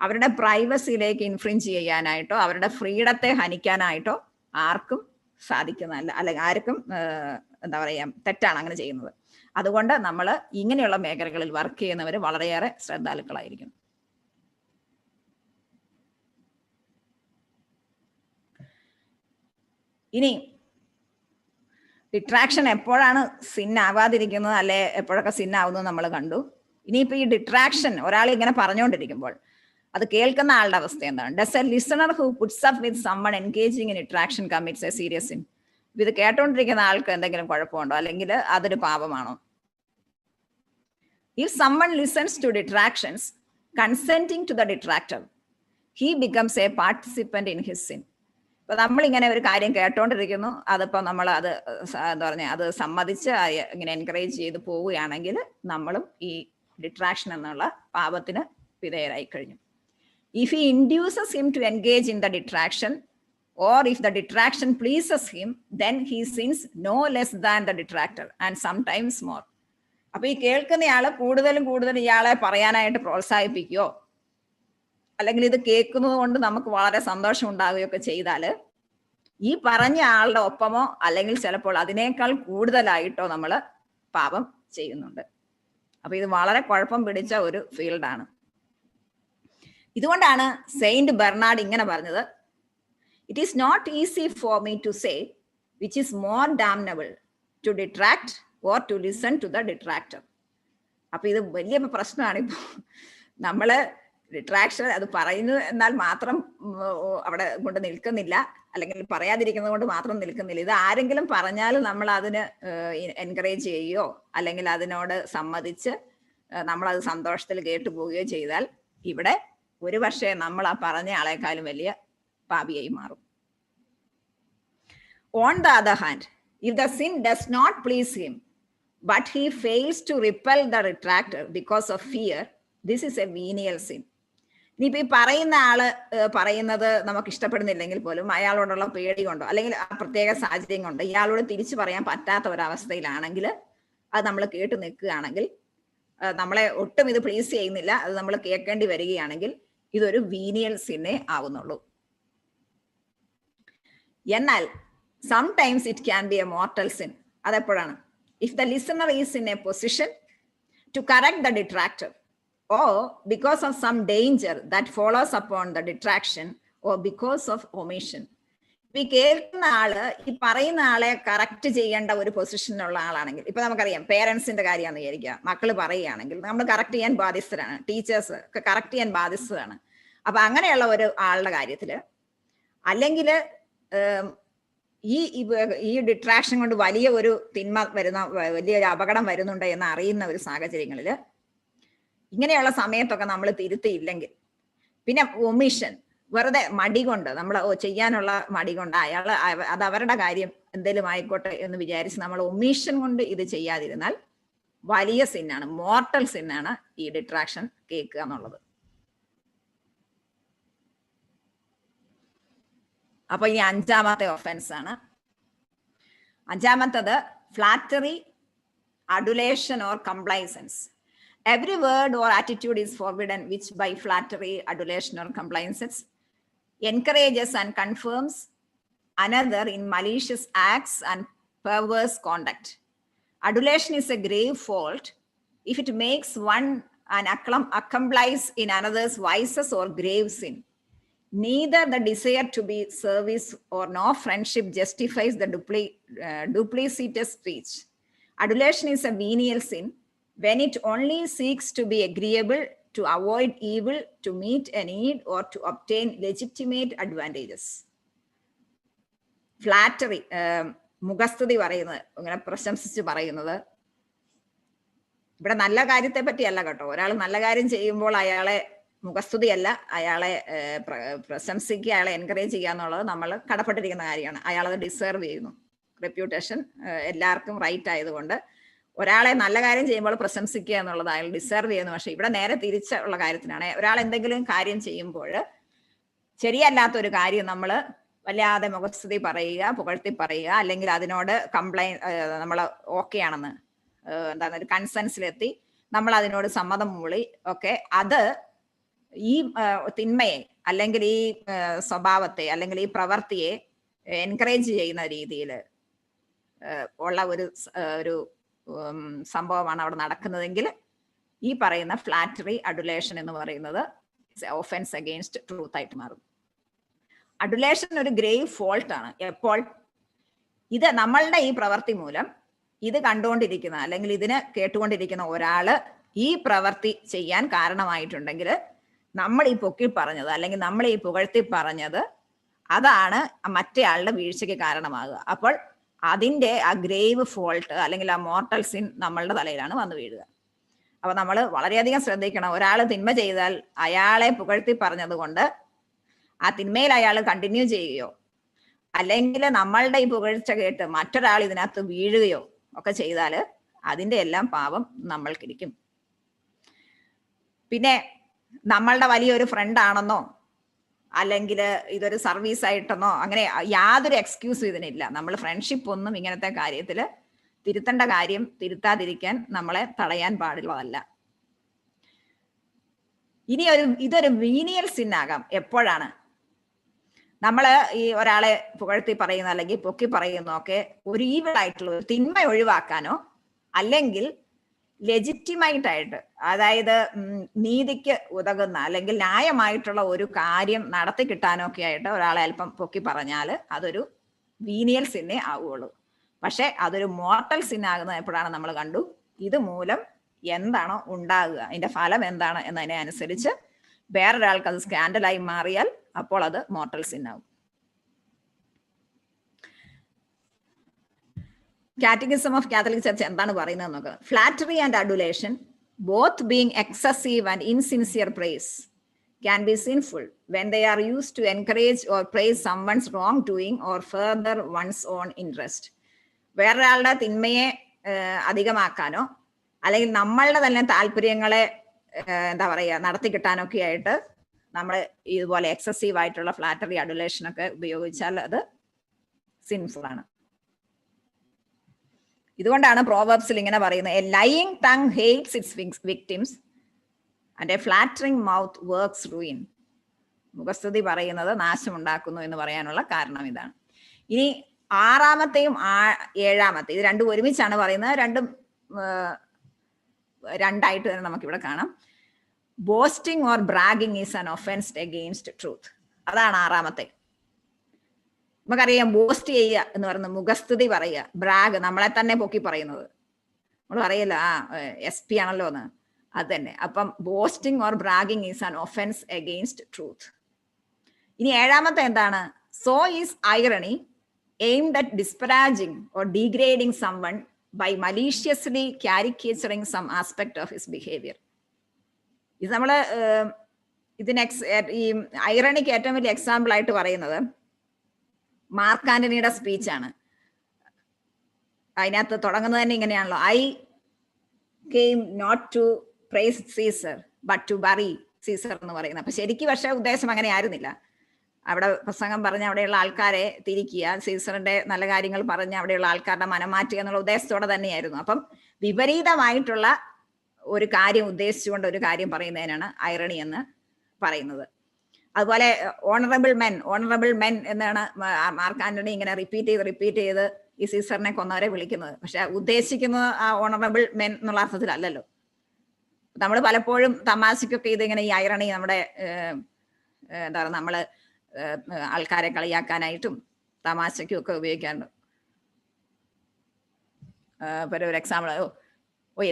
അവരുടെ പ്രൈവസിയിലേക്ക് ഇൻഫ്രിഞ്ച് ചെയ്യാനായിട്ടോ അവരുടെ ഫ്രീഡത്തെ ഹനിക്കാനായിട്ടോ ആർക്കും സാധിക്കുന്നതല്ല, അല്ലെങ്കിൽ ആർക്കും എന്താ പറയുക തെറ്റാണ് അങ്ങനെ ചെയ്യുന്നത്. അതുകൊണ്ട് നമ്മൾ ഇങ്ങനെയുള്ള മേഖലകളിൽ വർക്ക് ചെയ്യുന്നവർ വളരെയേറെ ശ്രദ്ധാലുക്കളായിരിക്കും. ഇനി ഡിട്രാക്ഷൻ എപ്പോഴാണ് സിന്നാവാതിരിക്കുന്നത്, അല്ലെ എപ്പോഴൊക്കെ സിന്നാവുന്നത് നമ്മൾ കണ്ടു. ഇനിയിപ്പോൾ ഈ ഡിട്രാക്ഷൻ ഒരാൾ ഇങ്ങനെ പറഞ്ഞുകൊണ്ടിരിക്കുമ്പോൾ അത് കേൾക്കുന്ന ആളുടെ അവസ്ഥ എന്താണ്? Does a listener who puts up with someone engaging in detraction commits a serious sin? ഇത് കേട്ടോണ്ടിരിക്കുന്ന ആൾക്ക് എന്തെങ്കിലും കുഴപ്പമുണ്ടോ, അല്ലെങ്കിൽ അതൊരു പാപമാണോ? If someone listens to detractions, consenting to the detractor, he becomes a participant in his sin. ഇപ്പൊ നമ്മളിങ്ങനെ ഒരു കാര്യം കേട്ടോണ്ടിരിക്കുന്നു, അതിപ്പോ നമ്മൾ അത് എന്താ പറഞ്ഞാൽ അത് സമ്മതിച്ച് ഇങ്ങനെ എൻകറേജ് ചെയ്ത് പോവുകയാണെങ്കിൽ നമ്മളും ഈ ഡിട്രാക്ഷൻ എന്നുള്ള പാപത്തിന് വിധേയരായി കഴിഞ്ഞു. If he induces him to engage in the detraction, or if the detraction pleases him, then he sins no less than the detractor and sometimes more. അപ്പൊ ഈ കേൾക്കുന്നയാള് കൂടുതലും കൂടുതൽ ഇയാളെ പറയാനായിട്ട് പ്രോത്സാഹിപ്പിക്കുകയോ അല്ലെങ്കിൽ ഇത് കേൾക്കുന്നത് കൊണ്ട് നമുക്ക് വളരെ സന്തോഷം ഉണ്ടാകുകയൊക്കെ ചെയ്താൽ ഈ പറഞ്ഞ ആളുടെ ഒപ്പമോ അല്ലെങ്കിൽ ചിലപ്പോൾ അതിനേക്കാൾ കൂടുതലായിട്ടോ നമ്മൾ പാപം ചെയ്യുന്നുണ്ട്. അപ്പൊ ഇത് വളരെ കുഴപ്പം പിടിച്ച ഒരു ഫീൽഡാണ്. ഇതുകൊണ്ടാണ് സെയിന്റ് ബെർണാഡ് ഇങ്ങനെ പറഞ്ഞത്, it is not easy for me to say which is more damnable, to detract or to listen to the detractor. അപ്പൊ ഇത് വലിയ പ്രശ്നമാണ്. ഇപ്പൊ നമ്മള് ഡിട്രാക്ഷൻ അത് പറയുന്നു എന്നാൽ മാത്രം അവിടെ കൊണ്ട് നിൽക്കുന്നില്ല, അല്ലെങ്കിൽ പറയാതിരിക്കുന്നത് കൊണ്ട് മാത്രം നിൽക്കുന്നില്ല. ഇത് ആരെങ്കിലും പറഞ്ഞാൽ നമ്മൾ അതിന് എൻകറേജ് ചെയ്യുകയോ അല്ലെങ്കിൽ അതിനോട് സമ്മതിച്ച് നമ്മളത് സന്തോഷത്തിൽ കേട്ടു പോവുകയോ ചെയ്താൽ ഇവിടെ ഒരു പക്ഷേ നമ്മൾ ആ പറഞ്ഞ ആളെക്കാളും വലിയ പാപിയായി മാറും. On the other hand, If the sin does not please him, but he fails to repel the retractor because of fear, this is a venial sin. ഇനിയിപ്പോൾ ഈ പറയുന്ന ആള് പറയുന്നത് നമുക്ക് ഇഷ്ടപ്പെടുന്നില്ലെങ്കിൽ പോലും അയാളോടുള്ള പേടി കൊണ്ടോ അല്ലെങ്കിൽ ആ പ്രത്യേക സാഹചര്യം കൊണ്ടോ ഇയാളോട് തിരിച്ചു പറയാൻ പറ്റാത്ത ഒരവസ്ഥയിലാണെങ്കിൽ അത് നമ്മൾ കേട്ട് നിൽക്കുകയാണെങ്കിൽ, നമ്മളെ ഒട്ടും ഇത് പ്ലീസ് ചെയ്യുന്നില്ല, അത് നമ്മൾ കേൾക്കേണ്ടി വരികയാണെങ്കിൽ ഇതൊരു വീനിയൽ സിന്നേ ആവുന്നുള്ളൂ. എന്നാൽ sometimes it can be a mortal sin. അതെപ്പോഴാണ്? If the listener is in a position to correct the detractor, or because of some danger that follows upon the detraction, or because of omission. ഈ കേൾക്കുന്ന ആള് ഈ പറയുന്ന ആളെ correct ചെയ്യേണ്ട ഒരു പൊസിഷനിലുള്ള ആളാണെങ്കിൽ, ഇപ്പൊ നമുക്കറിയാം പേരൻസിന്റെ കാര്യമാണെന്ന് വിചാരിക്കുക, മക്കള് പറയുകയാണെങ്കിൽ നമ്മൾ കറക്റ്റ് ചെയ്യാൻ ബാധ്യസ്ഥരാണ്, ടീച്ചേഴ്സ് ഒക്കെ കറക്റ്റ് ചെയ്യാൻ ബാധ്യസ്ഥരാണ്. അപ്പൊ അങ്ങനെയുള്ള ഒരു ആളുടെ കാര്യത്തില്, അല്ലെങ്കിൽ ഈ ഡിട്രാക്ഷൻ കൊണ്ട് വലിയ ഒരു തിന്മ വരുന്ന, വലിയൊരു അപകടം വരുന്നുണ്ട് എന്ന് അറിയുന്ന ഒരു സാഹചര്യങ്ങളിൽ, ഇങ്ങനെയുള്ള സമയത്തൊക്കെ നമ്മൾ തിരുത്തിയില്ലെങ്കിൽ, പിന്നെ ഒമിഷൻ, വെറുതെ മടി കൊണ്ട് നമ്മൾ ചെയ്യാനുള്ള മടി കൊണ്ട് അയാൾ അത് അവരുടെ കാര്യം എന്തെങ്കിലും ആയിക്കോട്ടെ എന്ന് വിചാരിച്ച് നമ്മൾ ഒമിഷൻ കൊണ്ട് ഇത് ചെയ്യാതിരുന്നാൽ വലിയ സിന്നാണ്, മോർട്ടൽ സിന്നാണ് ഈ ഡിട്രാക്ഷൻ കേൾക്കുക എന്നുള്ളത്. അപ്പൊ ഈ അഞ്ചാമത്തെ ഒഫൻസ് ആണ്. അഞ്ചാമത്തത് flattery, adulation or complaisance. Every word or attitude is forbidden which by flattery, adulation or complaisance encourages and confirms another in malicious acts and perverse conduct. Adulation is a grave fault if it makes one an accomplice in another's vices or grave sin. Neither the desire to be service or no friendship justifies the duplicitous speech. Adulation is a venial sin when it only seeks to be agreeable, to avoid evil, to meet a need, or to obtain legitimate advantages. Flattery, മുഖസ്തുതി പറയുന്നത്, ഇങ്ങനെ പ്രശംസിച്ച് പറയുന്നത്, ഇവിടെ നല്ല കാര്യത്തെ പറ്റിയല്ല കേട്ടോ. ഒരാൾ നല്ല കാര്യം ചെയ്യുമ്പോൾ അയാളെ മുഖസ്തുതിയല്ല, അയാളെ പ്രശംസിക്കുക, അയാളെ എൻകറേജ് ചെയ്യുക എന്നുള്ളത് നമ്മൾ കടപ്പെട്ടിരിക്കുന്ന കാര്യമാണ്. അയാളത് ഡിസേർവ് ചെയ്യുന്നു. റെപ്യൂട്ടേഷൻ എല്ലാവർക്കും റൈറ്റ് ആയതുകൊണ്ട് ഒരാളെ നല്ല കാര്യം ചെയ്യുമ്പോൾ പ്രശംസിക്കുക എന്നുള്ളത് അയാൾ ഡിസേർവ് ചെയ്യുന്നു. പക്ഷെ ഇവിടെ നേരെ തിരിച്ചുള്ള കാര്യത്തിനാണ്. ഒരാൾ എന്തെങ്കിലും കാര്യം ചെയ്യുമ്പോൾ ശരിയല്ലാത്തൊരു കാര്യം നമ്മൾ വല്ലാതെ മുഖസ്തുതി പറയുക, പുകഴ്ത്തി പറയുക, അല്ലെങ്കിൽ അതിനോട് നമ്മൾ ഓക്കെ ആണെന്ന് എന്താണ് ഒരു കൺസെൻസിലെത്തി നമ്മൾ അതിനോട് സമ്മതം മൂളി ഒക്കെ, അത് ഈ തിന്മയെ അല്ലെങ്കിൽ ഈ സ്വഭാവത്തെ അല്ലെങ്കിൽ ഈ പ്രവൃത്തിയെ എൻകറേജ് ചെയ്യുന്ന രീതിയിൽ ഉള്ള ഒരു സംഭവമാണ് അവിടെ നടക്കുന്നതെങ്കിൽ ഈ പറയുന്ന ഫ്ലാറ്ററി, അഡുലേഷൻ എന്ന് പറയുന്നത് ഒഫൻസ് അഗെയിൻസ്റ്റ് ട്രൂത്ത് ആയിട്ട് മാറും. അഡുലേഷൻ ഒരു ഗ്രേവ് ഫോൾട്ട് ആണ്. എപ്പോൾ ഇത് നമ്മളുടെ ഈ പ്രവൃത്തി മൂലം ഇത് കണ്ടുകൊണ്ടിരിക്കുന്ന അല്ലെങ്കിൽ ഇതിന് കേട്ടുകൊണ്ടിരിക്കുന്ന ഒരാള് ഈ പ്രവൃത്തി ചെയ്യാൻ കാരണമായിട്ടുണ്ടെങ്കിൽ നമ്മൾ ഈ പൊക്കി പറഞ്ഞത് അല്ലെങ്കിൽ നമ്മൾ ഈ പുകഴ്ത്തി പറഞ്ഞത് അതാണ് മറ്റേ ആളുടെ വീഴ്ചയ്ക്ക് കാരണമാകുക. അപ്പോൾ അതിൻ്റെ ആ ഗ്രേവ് ഫോൾട്ട് അല്ലെങ്കിൽ ആ മോർട്ടൽ സിൻ നമ്മളുടെ തലയിലാണ് വന്നു വീഴുക. അപ്പൊ നമ്മൾ വളരെയധികം ശ്രദ്ധിക്കണം. ഒരാൾ തിന്മ ചെയ്താൽ അയാളെ പുകഴ്ത്തി പറഞ്ഞത് കൊണ്ട് ആ തിന്മയിൽ അയാൾ കണ്ടിന്യൂ ചെയ്യുകയോ അല്ലെങ്കിൽ നമ്മളുടെ ഈ പുകഴ്ച കേട്ട് മറ്റൊരാൾ ഇതിനകത്ത് വീഴുകയോ ഒക്കെ ചെയ്താൽ അതിൻ്റെ എല്ലാം പാപം നമ്മൾക്കിരിക്കും. പിന്നെ നമ്മളുടെ വലിയൊരു ഫ്രണ്ട് ആണെന്നോ അല്ലെങ്കിൽ ഇതൊരു സർവീസ് ആയിട്ടെന്നോ അങ്ങനെ യാതൊരു എക്സ്ക്യൂസും ഇതിനില്ല. നമ്മൾ ഫ്രണ്ട്ഷിപ്പ് ഒന്നും ഇങ്ങനത്തെ കാര്യത്തിൽ തിരുത്തേണ്ട കാര്യം തിരുത്താതിരിക്കാൻ നമ്മളെ തടയാൻ പാടുള്ളതല്ല. ഇനി ഇതൊരു വീനിയൽ സിന്നാകാം. എപ്പോഴാണ് നമ്മൾ ഈ ഒരാളെ പുകഴ്ത്തി പറയുന്ന അല്ലെങ്കിൽ പൊക്കി പറയുന്നതൊക്കെ ഒരു ഈവിൾ ആയിട്ടുള്ള ഒരു തിന്മ ഒഴിവാക്കാനോ അല്ലെങ്കിൽ ലെജിറ്റിമൈറ്റ് ആയിട്ട്, അതായത് നീതിക്ക് ഉതകുന്ന അല്ലെങ്കിൽ ന്യായമായിട്ടുള്ള ഒരു കാര്യം നടത്തി കിട്ടാനൊക്കെ ആയിട്ട് ഒരാളെ അല്പം പൊക്കി പറഞ്ഞാൽ അതൊരു വീനിയൽ സിന്നേ ആവുകയുള്ളൂ. പക്ഷെ അതൊരു മോർട്ടൽ സിന്നാകുന്നത് എപ്പോഴാണ് നമ്മൾ കണ്ടു. ഇത് മൂലം എന്താണോ ഉണ്ടാകുക, അതിന്റെ ഫലം എന്താണ് എന്നതിനെ അനുസരിച്ച് വേറൊരാൾക്ക് അത് സ്കാൻഡലായി മാറിയാൽ അപ്പോൾ അത് മോർട്ടൽ സിന്നാകും. കാറ്റഗിസം ഓഫ് കാത്തലിക് ചർച്ച് എന്താണ് പറയുന്നത് നോക്കുക. Flattery and adulation, both being excessive and insincere praise, can be sinful when they are used to encourage or praise someone's wrongdoing or further one's own interest. വേറൊരാളുടെ തിന്മയെ അധികമാക്കാനോ അല്ലെങ്കിൽ നമ്മളുടെ തന്നെ താല്പര്യങ്ങളെ എന്താ പറയുക നടത്തി കിട്ടാനൊക്കെ ആയിട്ട് നമ്മൾ ഇതുപോലെ എക്സസീവ് ആയിട്ടുള്ള ഫ്ലാറ്ററി അഡുലേഷൻ ഒക്കെ ഉപയോഗിച്ചാൽ അത് സിൻഫുൾ ആണ്. ഇതുകൊണ്ടാണ് പ്രോവർബ്സിൽ ഇങ്ങനെ പറയുന്നത്, a lying tongue hates its victims and a flattering mouth works ruin. മുഖസ്തുതി പറയുന്നത് നാശമുണ്ടാക്കുന്നു എന്ന് പറയാനുള്ള കാരണം ഇതാണ്. ഇനി 6-ാമത്തെയും 7-ാമത്തെ ഇത് രണ്ടും ഒരുമിച്ചാണ് പറയുന്നത്. രണ്ടും രണ്ടായിട്ട് തന്നെ നമുക്കിവിടെ കാണാം. Bowstring or bragging is an offence against truth. അതാണ് 6-ാമത്തെ. നമുക്കറിയാം ബോസ്റ്റ് ചെയ്യുക എന്ന് പറയുന്നത് മുഖസ്തുതി പറയുക, ബ്രാഗ് നമ്മളെ തന്നെ പൊക്കി പറയുന്നത്. നമ്മൾ പറയല്ലോ SP ആണല്ലോ എന്ന്, അത് തന്നെ. അപ്പം bowstring or bragging is an offence against truth. ഇനി 7-ാമത്തെ എന്താണ്? So is irony aimed at disparaging or degrading someone by maliciously caricaturing some aspect of his behavior. ഇത് നമ്മള് ഈ ഐറണിക്ക് ഏറ്റവും വലിയ എക്സാമ്പിൾ ആയിട്ട് പറയുന്നത് മാർക്ക് ആന്റണിയുടെ സ്പീച്ചാണ്. അതിനകത്ത് തുടങ്ങുന്നത് തന്നെ ഇങ്ങനെയാണല്ലോ, I came not to praise Caesar but to bury Caesar എന്ന് പറയുന്നത്. അപ്പൊ ശരിക്കും പക്ഷേ ഉദ്ദേശം അങ്ങനെ ആയിരുന്നില്ല. അവിടെ പ്രസംഗം പറഞ്ഞ് അവിടെയുള്ള ആൾക്കാരെ തിരിക്കുക, സീസറിന്റെ നല്ല കാര്യങ്ങൾ പറഞ്ഞ് അവിടെയുള്ള ആൾക്കാരുടെ മനം മാറ്റുക എന്നുള്ള ഉദ്ദേശത്തോടെ തന്നെയായിരുന്നു. അപ്പം വിപരീതമായിട്ടുള്ള ഒരു കാര്യം ഉദ്ദേശിച്ചുകൊണ്ട് ഒരു കാര്യം പറയുന്നതിനാണ് ഐറണി എന്ന് പറയുന്നത്. അതുപോലെ ഓണറബിൾ മെൻ എന്നാണ് മാർക്ക് ആന്റണി ഇങ്ങനെ റിപ്പീറ്റ് ചെയ്ത് ഈ സീസറിനെ കൊന്നവരെ വിളിക്കുന്നത്. പക്ഷെ ഉദ്ദേശിക്കുന്നത് ആ ഓണറബിൾ മെൻ എന്നുള്ള അർത്ഥത്തിലല്ലല്ലോ. നമ്മൾ പലപ്പോഴും തമാശക്കൊക്കെ ഇതിങ്ങനെ ഈ ഐറണി നമ്മുടെ എന്താ പറയുക, നമ്മള് ആൾക്കാരെ കളിയാക്കാനായിട്ടും തമാശയ്ക്കും ഒക്കെ ഉപയോഗിക്കാറുണ്ട്. ഇപ്പൊ ഒരു എക്സാമ്പിൾ,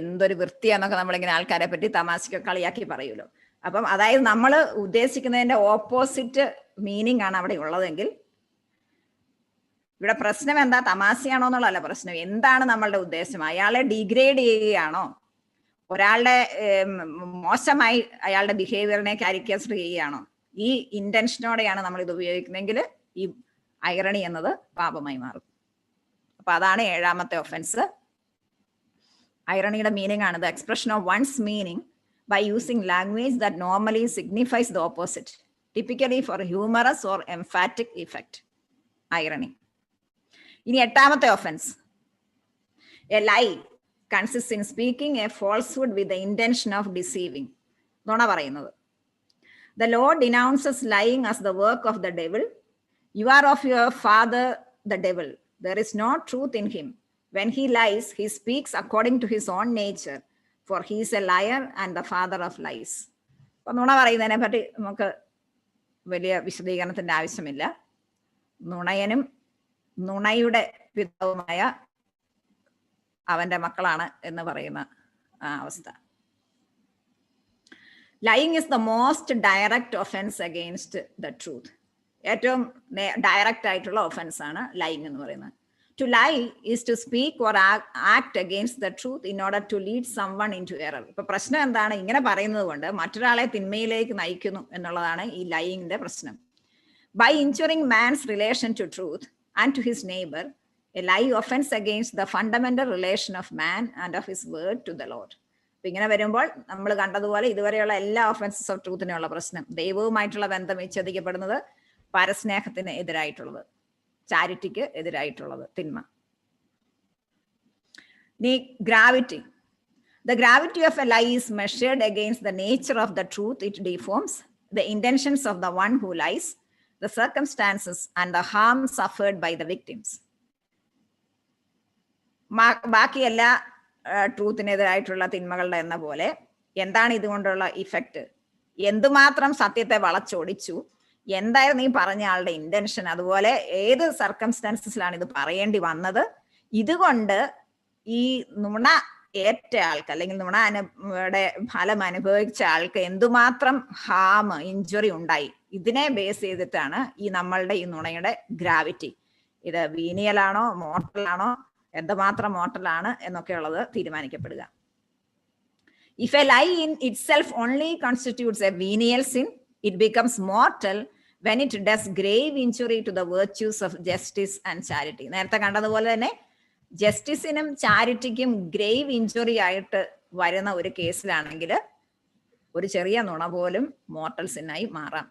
എന്തൊരു വൃത്തിയാന്നൊക്കെ നമ്മളിങ്ങനെ ആൾക്കാരെ പറ്റി തമാശയ്ക്കൊക്കെ കളിയാക്കി പറയൂലോ. അപ്പം അതായത് നമ്മൾ ഉദ്ദേശിക്കുന്നതിന്റെ ഓപ്പോസിറ്റ് മീനിങ് ആണ് അവിടെ ഉള്ളതെങ്കിൽ ഇവിടെ പ്രശ്നം എന്താ, തമാശയാണോ എന്നുള്ളതല്ല പ്രശ്നം. എന്താണ് നമ്മളുടെ ഉദ്ദേശം? അയാളെ ഡിഗ്രേഡ് ചെയ്യുകയാണോ, ഒരാളുടെ മോശമായി അയാളുടെ ബിഹേവിയറിനെ കാരിക്കേച്ചർ ചെയ്യുകയാണോ? ഈ ഇന്റൻഷനോടെയാണ് നമ്മൾ ഇത് ഉപയോഗിക്കുന്നതെങ്കിൽ ഈ ഐറണി എന്നത് പാപമായി മാറും. അപ്പൊ അതാണ് 7-ാമത്തെ ഒഫൻസ്. ഐറണിയുടെ മീനിങ് ആണ് the expression of one's meaning by using language that normally signifies the opposite, typically for humorous or emphatic effect. Irony. ഇനി 8-ാമത്തെ offense. A lie consists in speaking a falsehood with the intention of deceiving. നുണ പറയുന്നത്. The Lord denounces lying as the work of the devil. You are of your father the devil. There is no truth in him. When he lies, he speaks according to his own nature. For he is a liar and the father of lies. അപ്പൊ നുണ പറയുന്നതിനെ പറ്റി നമുക്ക് വലിയ വിശദീകരണത്തിന്റെ ആവശ്യമില്ല. നുണയനും നുണയുടെ പിതാവുമായ അവന്റെ മക്കളാണ് എന്ന് പറയുന്ന അവസ്ഥ. Lying is the most direct offence against the truth. ഏറ്റവും ഡയറക്റ്റ് ആയിട്ടുള്ള ഒഫൻസ് ആണ് ലൈയിങ് എന്ന് പറയുന്നത്. To lie is to speak or act against the truth in order to lead someone into error. ഇപ്പൊ പ്രശ്നം എന്താണ്? ഇങ്ങനെ പറയുന്നത് കൊണ്ട് മറ്റൊരാളെ തിന്മയിലേക്ക് നയിക്കുന്നു എന്നുള്ളതാണ് ഈ ലൈയിങ്ങിന്റെ പ്രശ്നം. By injuring man's relation to truth and to his neighbor, a lie offends against the fundamental relation of man and of his word to the Lord. അപ്പൊ ഇങ്ങനെ വരുമ്പോൾ നമ്മൾ കണ്ടതുപോലെ ഇതുവരെയുള്ള എല്ലാ ഒഫൻസസ് ഓഫ് ട്രൂത്തിനുള്ള പ്രശ്നം, ദൈവവുമായിട്ടുള്ള ബന്ധം വിച്ഛേദിക്കപ്പെടുന്നത്, പരസ്നേഹത്തിന് എതിരായിട്ടുള്ളത്, ചാരിറ്റിക്ക് എതിരായിട്ടുള്ളത് തിന്മ. ഇനി gravity. The gravity of a lie is measured against the nature of the truth it deforms, the intentions of the one who lies, the circumstances and the harm suffered by the victims. ബാക്കി എല്ലാ ട്രൂത്തിനെതിരായിട്ടുള്ള തിന്മകളുടെ എന്ന പോലെ എന്താണ് ഇതുകൊണ്ടുള്ള effect? എന്തുമാത്രം സത്യത്തെ വളച്ചൊടിച്ചു, എന്തായിരുന്നു ഈ പറഞ്ഞ ആളുടെ ഇന്റൻഷൻ, അതുപോലെ ഏത് സർക്കംസ്റ്റാൻസസിലാണ് ഇത് പറയേണ്ടി വന്നത്, ഇതുകൊണ്ട് ഈ നുണ ഏറ്റ ആൾക്ക് അല്ലെങ്കിൽ നുണയുടെ ഫലം അനുഭവിച്ച ആൾക്ക് എന്തുമാത്രം ഹാം, ഇഞ്ചുറി ഉണ്ടായി, ഇതിനെ ബേസ് ചെയ്തിട്ടാണ് ഈ നമ്മളുടെ ഈ നുണയുടെ ഗ്രാവിറ്റി. ഇത് വീനിയലാണോ മോർട്ടലാണോ, എന്തുമാത്രം മോർട്ടലാണ് എന്നൊക്കെ ഉള്ളത് തീരുമാനിക്കപ്പെടുക. If a lie in itself only constitutes a venial sin, it becomes mortal when it does grave injury to the virtues of justice and charity. നേരത്തെ കണ്ടതുപോലെ തന്നെ ജസ്റ്റിസിനും ചാരിറ്റിക്കും ഗ്രേവ് ഇഞ്ചുറി ആയിട്ട് വരുന്ന ഒരു കേസിലാണെങ്കിൽ ഒരു ചെറിയ നുണ പോലും മോർട്ടൽ സിന്നായി മാറാം.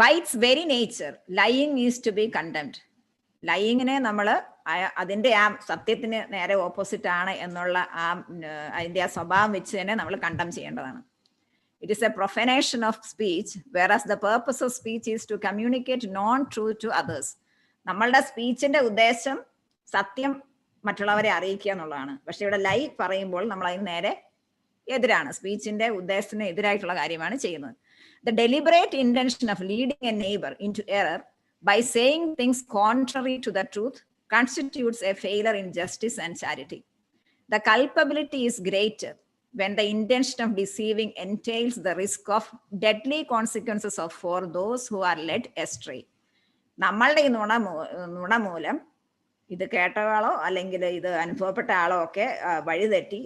By its very nature lying is to be condemned. ലൈയിങ്ങിനെ നമ്മൾ അതിൻ്റെ ആ സത്യത്തിന് നേരെ ഓപ്പോസിറ്റ് ആണ് എന്നുള്ള അതിൻ്റെ ആ സ്വഭാവം വെച്ച് തന്നെ നമ്മൾ കണ്ടം ചെയ്യേണ്ടതാണ്. It is a profanation of speech, whereas the purpose of speech is to communicate non-truth to others. നമ്മളുടെ സ്പീച്ചിന്റെ ഉദ്ദേശം സത്യം മറ്റുള്ളവരെ അറിയിക്കുക എന്നുള്ളതാണ്. പക്ഷെ ഇവിടെ ലൈ പറയുമ്പോൾ നമ്മൾ അതിന് നേരെ എതിരാണ്, സ്പീച്ചിന്റെ ഉദ്ദേശത്തിന് എതിരായിട്ടുള്ള കാര്യമാണ് ചെയ്യുന്നത്. The deliberate intention of leading a neighbor into error by saying things contrary to the truth constitutes a failure in justice and charity. The culpability is greater when the intention of deceiving entails the risk of deadly consequences for those who are led astray. നമ്മളുടെ ഈ നുണ മൂലം ഇത് കേട്ടയാളോ അല്ലെങ്കിൽ ഇത് അനുഭവപ്പെട്ട ആളോ ഒക്കെ വഴിതെറ്റി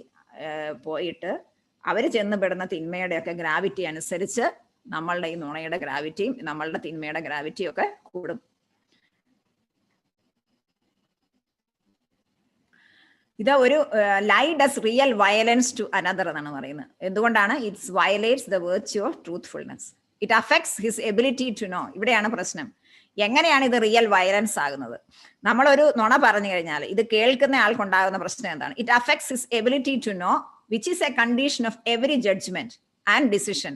പോയിട്ട് അവർ ചെന്നുപെടുന്ന തിന്മയുടെയൊക്കെ ഗ്രാവിറ്റി അനുസരിച്ച് നമ്മളുടെ ഈ നുണയുടെ ഗ്രാവിറ്റിയും നമ്മളുടെ തിന്മയുടെ ഗ്രാവിറ്റിയും ഒക്കെ കൂടും. ഇത് ഒരു lie does real violence to another എന്നാണ് പറയുന്നത്. എന്തുകൊണ്ടാണ്? Its violates the virtue of truthfulness. It affects his ability to know. ഇവിടെയാണ് പ്രശ്നം. എങ്ങനെയാണ് ഇത് റിയൽ വയലൻസ് ആകുന്നത്? നമ്മളൊരു നുണ പറഞ്ഞു കഴിഞ്ഞാൽ ഇത് കേൾക്കുന്ന ആൾക്കുണ്ടാകുന്ന പ്രശ്നം എന്താണ്? It affects his ability to know which is a condition of every judgement and decision.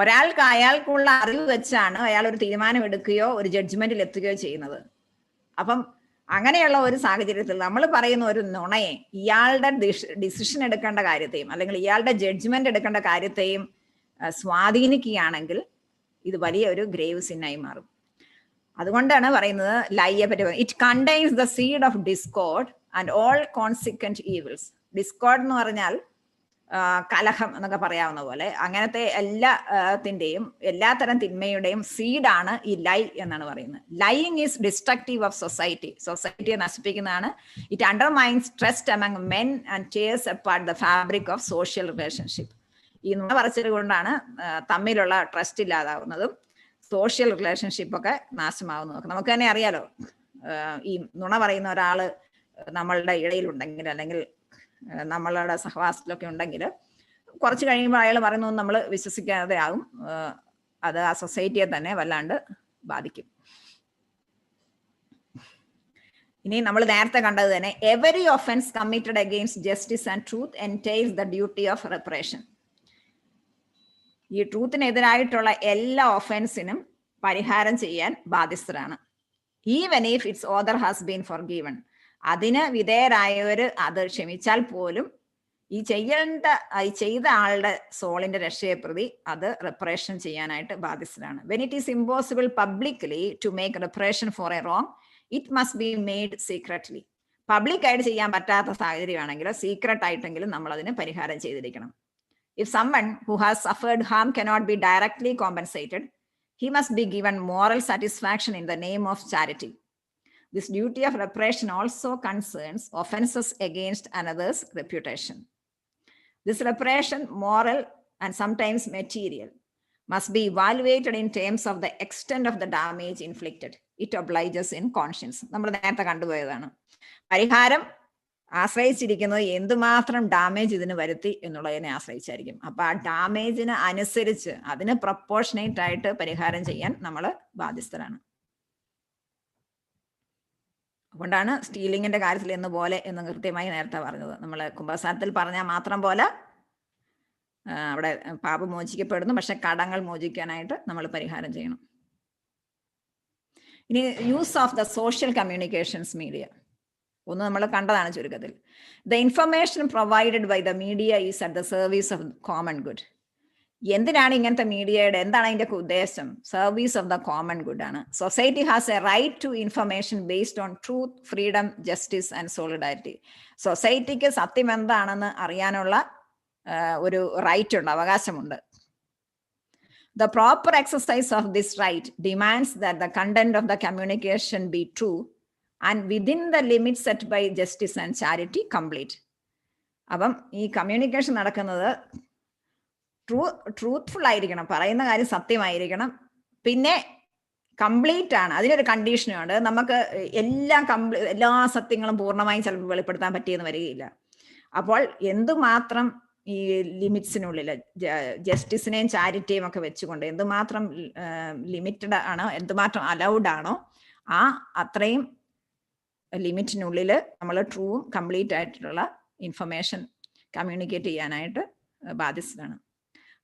ഒരാൾക്ക് അയാൾക്കുള്ള അറിവ് വെച്ചാണ് അയാൾ ഒരു തീരുമാനം എടുക്കുകയോ ഒരു ജഡ്ജ്മെന്റിൽ എത്തുകയോ ചെയ്യുന്നത്. അപ്പം അങ്ങനെയുള്ള ഒരു സാഹചര്യത്തിൽ നമ്മൾ പറയുന്ന ഒരു നുണയെ ഇയാളുടെ ഡിസിഷൻ എടുക്കേണ്ട കാര്യത്തെയും അല്ലെങ്കിൽ ഇയാളുടെ ജഡ്ജ്മെന്റ് എടുക്കേണ്ട കാര്യത്തെയും സ്വാധീനിക്കുകയാണെങ്കിൽ ഇത് വലിയ ഒരു ഗ്രേവ് സിന്നായി മാറും. അതുകൊണ്ടാണ് പറയുന്നത് ലൈയെ പറ്റി, it contains the seed of Discord and all consequent evils. Discord എന്ന് പറഞ്ഞാൽ കലഹം എന്നൊക്കെ പറയാവുന്ന പോലെ അങ്ങനത്തെ എല്ലാത്തരം തിന്മയുടെയും സീഡാണ് ഈ ലൈ എന്നാണ് പറയുന്നത്. Lying is destructive of society. സൊസൈറ്റിയെ നശിപ്പിക്കുന്നതാണ്. It undermines trust among men and tears apart the fabric of social relationship. ഈ നുണ പറച്ചിൽ കൊണ്ടാണ് തമ്മിലുള്ള ട്രസ്റ്റ് ഇല്ലാതാവുന്നതും സോഷ്യൽ റിലേഷൻഷിപ്പ് ഒക്കെ നാശമാവുന്നതും. നമുക്ക് തന്നെ അറിയാലോ, ഈ നുണ പറയുന്ന ഒരാള് നമ്മളുടെ ഇടയിലുണ്ടെങ്കിൽ അല്ലെങ്കിൽ നമ്മളുടെ സഹവാസത്തിലൊക്കെ ഉണ്ടെങ്കിൽ കുറച്ച് കഴിയുമ്പോൾ അയാൾ പറയുന്നത് നമ്മൾ വിശ്വസിക്കാതെ ആകും. അത് ആ സൊസൈറ്റിയെ തന്നെ വല്ലാണ്ട് ബാധിക്കും. ഇനി നമ്മൾ നേരത്തെ കണ്ടത് തന്നെ every offence committed against justice and truth entails the duty of reparation. ഈ ട്രൂത്തിനെതിരായിട്ടുള്ള എല്ലാ ഒഫൻസിനും പരിഹാരം ചെയ്യാൻ ബാധ്യസ്ഥരാണ്. Even if its author has been forgiven. അതിന് വിധേയരായവര് അത് ക്ഷമിച്ചാൽ പോലും ഈ ചെയ്ത ആളുടെ സോളിന്റെ രക്ഷയെ പ്രതി അത് റിപ്പറേഷൻ ചെയ്യാനായിട്ട് ബാധ്യസ്ഥരാണ്. When it is impossible publicly to make reparation for a wrong it must be made secretly. പബ്ലിക്കായിട്ട് ചെയ്യാൻ പറ്റാത്ത സാഹചര്യമാണെങ്കിലും സീക്രട്ട് ആയിട്ടെങ്കിലും നമ്മൾ അതിന് പരിഹാരം ചെയ്തിരിക്കണം. If someone who has suffered harm cannot be directly compensated, he must be given moral satisfaction in the name of charity. This duty of reparation also concerns offences against another's reputation. This reparation, moral and sometimes material, must be evaluated in terms of the extent of the damage inflicted. It obliges in conscience. നമ്മൾ നേരത്തെ കണ്ടുപോയതാണ്. പരിഹാരം ആശ്രയിച്ചിരിക്കുന്നത് എന്തുമാത്രം damage ഇതിന് വരുത്തി എന്നുള്ളതിനെ ആശ്രയിച്ചായിരിക്കും. അപ്പൊ ആ ഡാമേജിന് അനുസരിച്ച് അതിന് പ്രപ്പോർഷനേറ്റ് ആയിട്ട് പരിഹാരം ചെയ്യാൻ നമ്മൾ ബാധ്യസ്ഥരാണ്. അതുകൊണ്ടാണ് സ്റ്റീലിങ്ങിന്റെ കാര്യത്തിൽ എന്ന് പോലെ എന്ന് കൃത്യമായി നേരത്തെ പറഞ്ഞത്. നമ്മൾ കുംഭസാരത്തിൽ പറഞ്ഞാൽ മാത്രം പോലെ അവിടെ പാപം മോചിക്കപ്പെടുന്നു, പക്ഷെ കടങ്ങൾ മോചിക്കാനായിട്ട് നമ്മൾ പരിഹാരം ചെയ്യണം. ഇനി use of the social communications media ഒന്ന് നമ്മൾ കണ്ടതാണ് ചുരുക്കത്തിൽ. The information provided by the media is at the service of common good. എന്തിനാണ് ഇങ്ങനത്തെ മീഡിയയുടെ, എന്താണ് അതിന്റെ ഉദ്ദേശം? Service of the common good ആണ്. Society has a right to information based on truth, freedom, justice and solidarity. സൊസൈറ്റിക്ക് സത്യം എന്താണെന്ന് അറിയാനുള്ള ഒരു റൈറ്റ് ഉണ്ട്, അവകാശമുണ്ട്. The proper exercise of this right demands that the content of the communication be true and within the limits set by justice and charity complete. അപ്പം ഈ communication നടക്കുന്നത് ട്രൂത്ത്ഫുൾ ആയിരിക്കണം, പറയുന്ന കാര്യം സത്യമായിരിക്കണം, പിന്നെ കംപ്ലീറ്റ് ആണ്. അതിനൊരു കണ്ടീഷനുണ്ട്. നമുക്ക് എല്ലാ സത്യങ്ങളും പൂർണ്ണമായും ചിലപ്പോൾ വെളിപ്പെടുത്താൻ പറ്റിയെന്ന് വരികയില്ല. അപ്പോൾ എന്തുമാത്രം ഈ ലിമിറ്റ്സിനുള്ളിൽ ജസ്റ്റിസിനെയും ചാരിറ്റിയും ഒക്കെ വെച്ചുകൊണ്ട് എന്തുമാത്രം ലിമിറ്റഡ് ആണോ, എന്തുമാത്രം അലൗഡ് ആണോ, അത്രയും ലിമിറ്റിനുള്ളിൽ നമ്മൾ ട്രൂവും കംപ്ലീറ്റ് ആയിട്ടുള്ള ഇൻഫർമേഷൻ കമ്മ്യൂണിക്കേറ്റ് ചെയ്യാനായിട്ട് ബാധ്യസ്ഥരാണ്.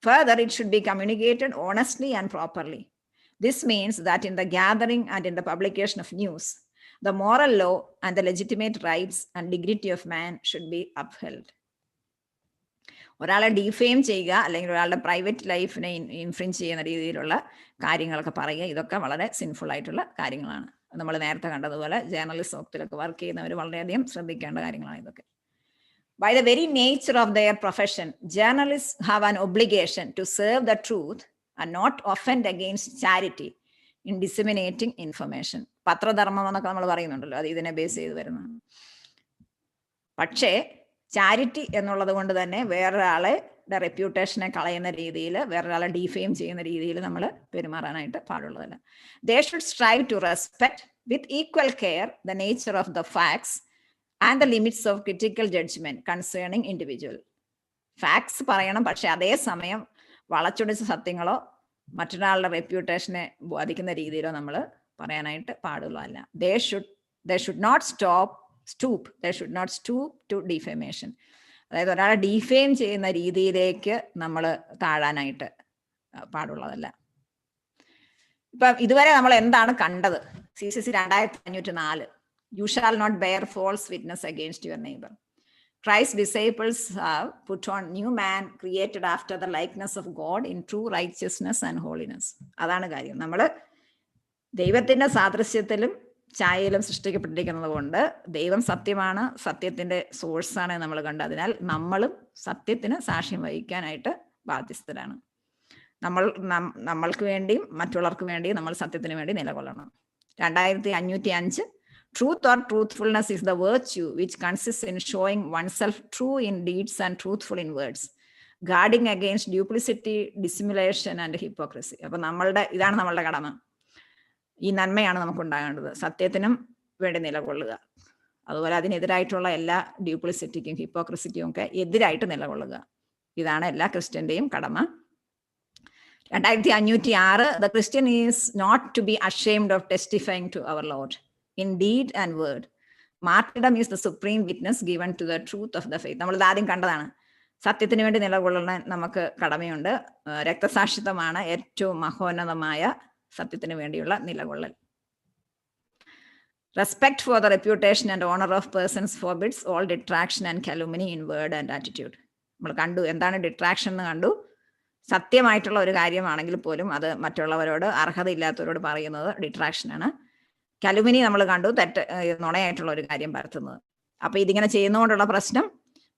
Further, it should be communicated honestly and properly. This means that in the gathering and in the publication of news, the moral law and the legitimate rights and dignity of man should be upheld. ഒരാളെ defame ചെയ്യുക അല്ലെങ്കിൽ ഒരാളുടെ private ലൈഫിനെ infringe ചെയ്യുന്ന രീതിയിലുള്ള കാര്യങ്ങളൊക്കെ പറയുക, ഇതൊക്കെ വളരെ സിൻഫുൾ ആയിട്ടുള്ള കാര്യങ്ങളാണ്. നമ്മൾ നേരത്തെ കണ്ടതുപോലെ ജേർണലിസ്റ്റ് വകുപ്പിലൊക്കെ വർക്ക് ചെയ്യുന്നവർ വളരെയധികം ശ്രദ്ധിക്കേണ്ട കാര്യങ്ങളാണ് ഇതൊക്കെ. By the very nature of their profession, journalists have an obligation to serve the truth and not offend against charity in disseminating information. പത്രധർമ്മം എന്നൊക്കെ നമ്മൾ പറയുന്നുണ്ടല്ലോ, അത് ഇതിനെ ബേസ് ചെയ്ത് വരുന്നതാണ്. പക്ഷേ ചാരിറ്റി എന്നുള്ളത് കൊണ്ട് തന്നെ വേറൊരാളെ റെപ്യൂട്ടേഷനെ കളയുന്ന രീതിയിൽ, വേറൊരാളെ ഡിഫെയിം ചെയ്യുന്ന രീതിയിൽ നമ്മൾ പെരുമാറാനായിട്ട് പാടുള്ളതല്ല. They should strive to respect with equal care the nature of the facts and the limits of critical judgment concerning individual. Facts പറയണം, പക്ഷെ അതേസമയം വളച്ചൊടിച്ച സത്യങ്ങളോ മറ്റൊരാളുടെ റെപ്യൂട്ടേഷനെ ബാധിക്കുന്ന രീതിയിലോ നമ്മൾ പറയാനായിട്ട് പാടുള്ളതല്ല. They should not stoop to defamation. അതായത് ഒരാളെ ഡിഫെയിം ചെയ്യുന്ന രീതിയിലേക്ക് നമ്മൾ താഴാനായിട്ട് പാടുള്ളതല്ല. ഇപ്പം ഇതുവരെ നമ്മൾ എന്താണ് കണ്ടത്? CCC 2504, you shall not bear false witness against your neighbor. Christ's disciples have put on new man created after the likeness of God in true righteousness and holiness. അതാണ് കാര്യം. നമ്മൾ ദൈവത്തിന്റെ സാദൃശ്യത്തിലും ഛായയിലും സൃഷ്ടിക്കപ്പെട്ടിരിക്കുന്നത് കൊണ്ട് ദൈവം സത്യമാണ്, സത്യത്തിന്റെ സോഴ്സാണ് നമ്മൾ കണ്ടത്. അതിനാൽ നമ്മളും സത്യത്തിന് സാക്ഷ്യം വഹിക്കാനായിട്ട് ബാധ്യസ്ഥരാണ്. നമ്മൾക്ക് വേണ്ടിയും മറ്റുള്ളവർക്ക് വേണ്ടിയും നമ്മൾ സത്യത്തിന് വേണ്ടി നിലകൊള്ളണം. 2505, truth or truthfulness is the virtue which consists in showing oneself true in deeds and truthful in words, guarding against duplicity, dissimulation and hypocrisy. അപ്പൊ ഇതാണ് നമ്മളുടെ കടമ. ഈ നന്മയാണ് നമുക്കുണ്ടാകേണ്ടത്, സത്യത്തിനും വേണ്ടി നിലകൊള്ളുക, അതുപോലെ അതിനെതിരായിട്ടുള്ള എല്ലാ ഡ്യൂപ്ലിസിറ്റിക്കും ഹിപ്പോക്രസിക്കും ഒക്കെ എതിരായിട്ട് നിലകൊള്ളുക. ഇതാണ് എല്ലാ ക്രിസ്ത്യന്റെയും കടമ. 2506, the Christian is not to be ashamed of testifying to our Lord in deed and word. Martyrdom is the supreme witness given to the truth of the faith. നമ്മൾ ആദ്യം കണ്ടതാണ്. സത്യത്തിന് വേണ്ടി നിലകൊള്ളുന്ന നമുക്ക് കടമയുണ്ട്. രക്തസാക്ഷിത്വമാണ് ഏറ്റവും മഹോന്നതമായ സത്യത്തിന് വേണ്ടിയുള്ള നിലകൊള്ളൽ. Respect for the reputation and honor of persons forbids all detraction and calumny in word and attitude. നമ്മൾ കണ്ടു എന്താണ് ഡിട്രാക്ഷൻ എന്ന് കണ്ടു. സത്യമായിട്ടുള്ള ഒരു കാര്യമാണെങ്കിൽ പോലും അത് മറ്റുള്ളവരോട് അർഹതയില്ലാത്തവരോട് പറയുന്നത് ഡിട്രാക്ഷനാണ്. കലുമിനി നമ്മൾ കണ്ടു, നുണയായിട്ടുള്ള ഒരു കാര്യം പരത്തുന്നത്. അപ്പൊ ഇതിങ്ങനെ ചെയ്യുന്നതുകൊണ്ടുള്ള പ്രശ്നം,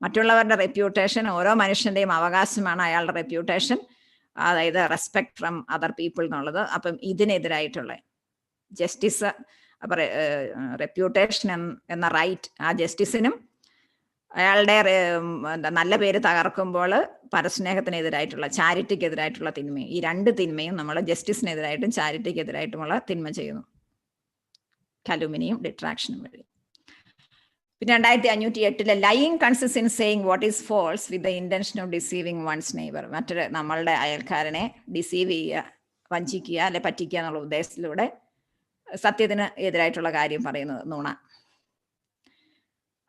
മറ്റുള്ളവരുടെ റെപ്യൂട്ടേഷൻ, ഓരോ മനുഷ്യന്റെയും അവകാശമാണ് അയാളുടെ റെപ്യൂട്ടേഷൻ, അതായത് റെസ്പെക്ട് ഫ്രം അതർ പീപ്പിൾ എന്നുള്ളത്. അപ്പം ഇതിനെതിരായിട്ടുള്ള ജസ്റ്റിസ്, അപ്പൊ റെപ്യൂട്ടേഷൻ എന്ന റൈറ്റ്, ആ ജസ്റ്റിസിനും അയാളുടെ നല്ല പേര് തകർക്കുമ്പോൾ പരസ്നേഹത്തിനെതിരായിട്ടുള്ള, ചാരിറ്റിക്കെതിരായിട്ടുള്ള തിന്മയും, ഈ രണ്ട് തിന്മയും നമ്മൾ ജസ്റ്റിസിനെതിരായിട്ടും ചാരിറ്റിക്കെതിരായിട്ടുമുള്ള തിന്മ ചെയ്യുന്നു, കലുമിനിയും ഡിട്രാക്ഷനും വഴി. പിന്നെ 2508, lying consist in saying what is false with the intention of deceiving one's neighbour. നമ്മളുടെ അയൽക്കാരനെ ഡിസീവ് ചെയ്യുക, വഞ്ചിക്കുക, അല്ലെ പറ്റിക്കുക എന്നുള്ള ഉദ്ദേശത്തിലൂടെ സത്യത്തിന് എതിരായിട്ടുള്ള കാര്യം പറയുന്നത് നുണ.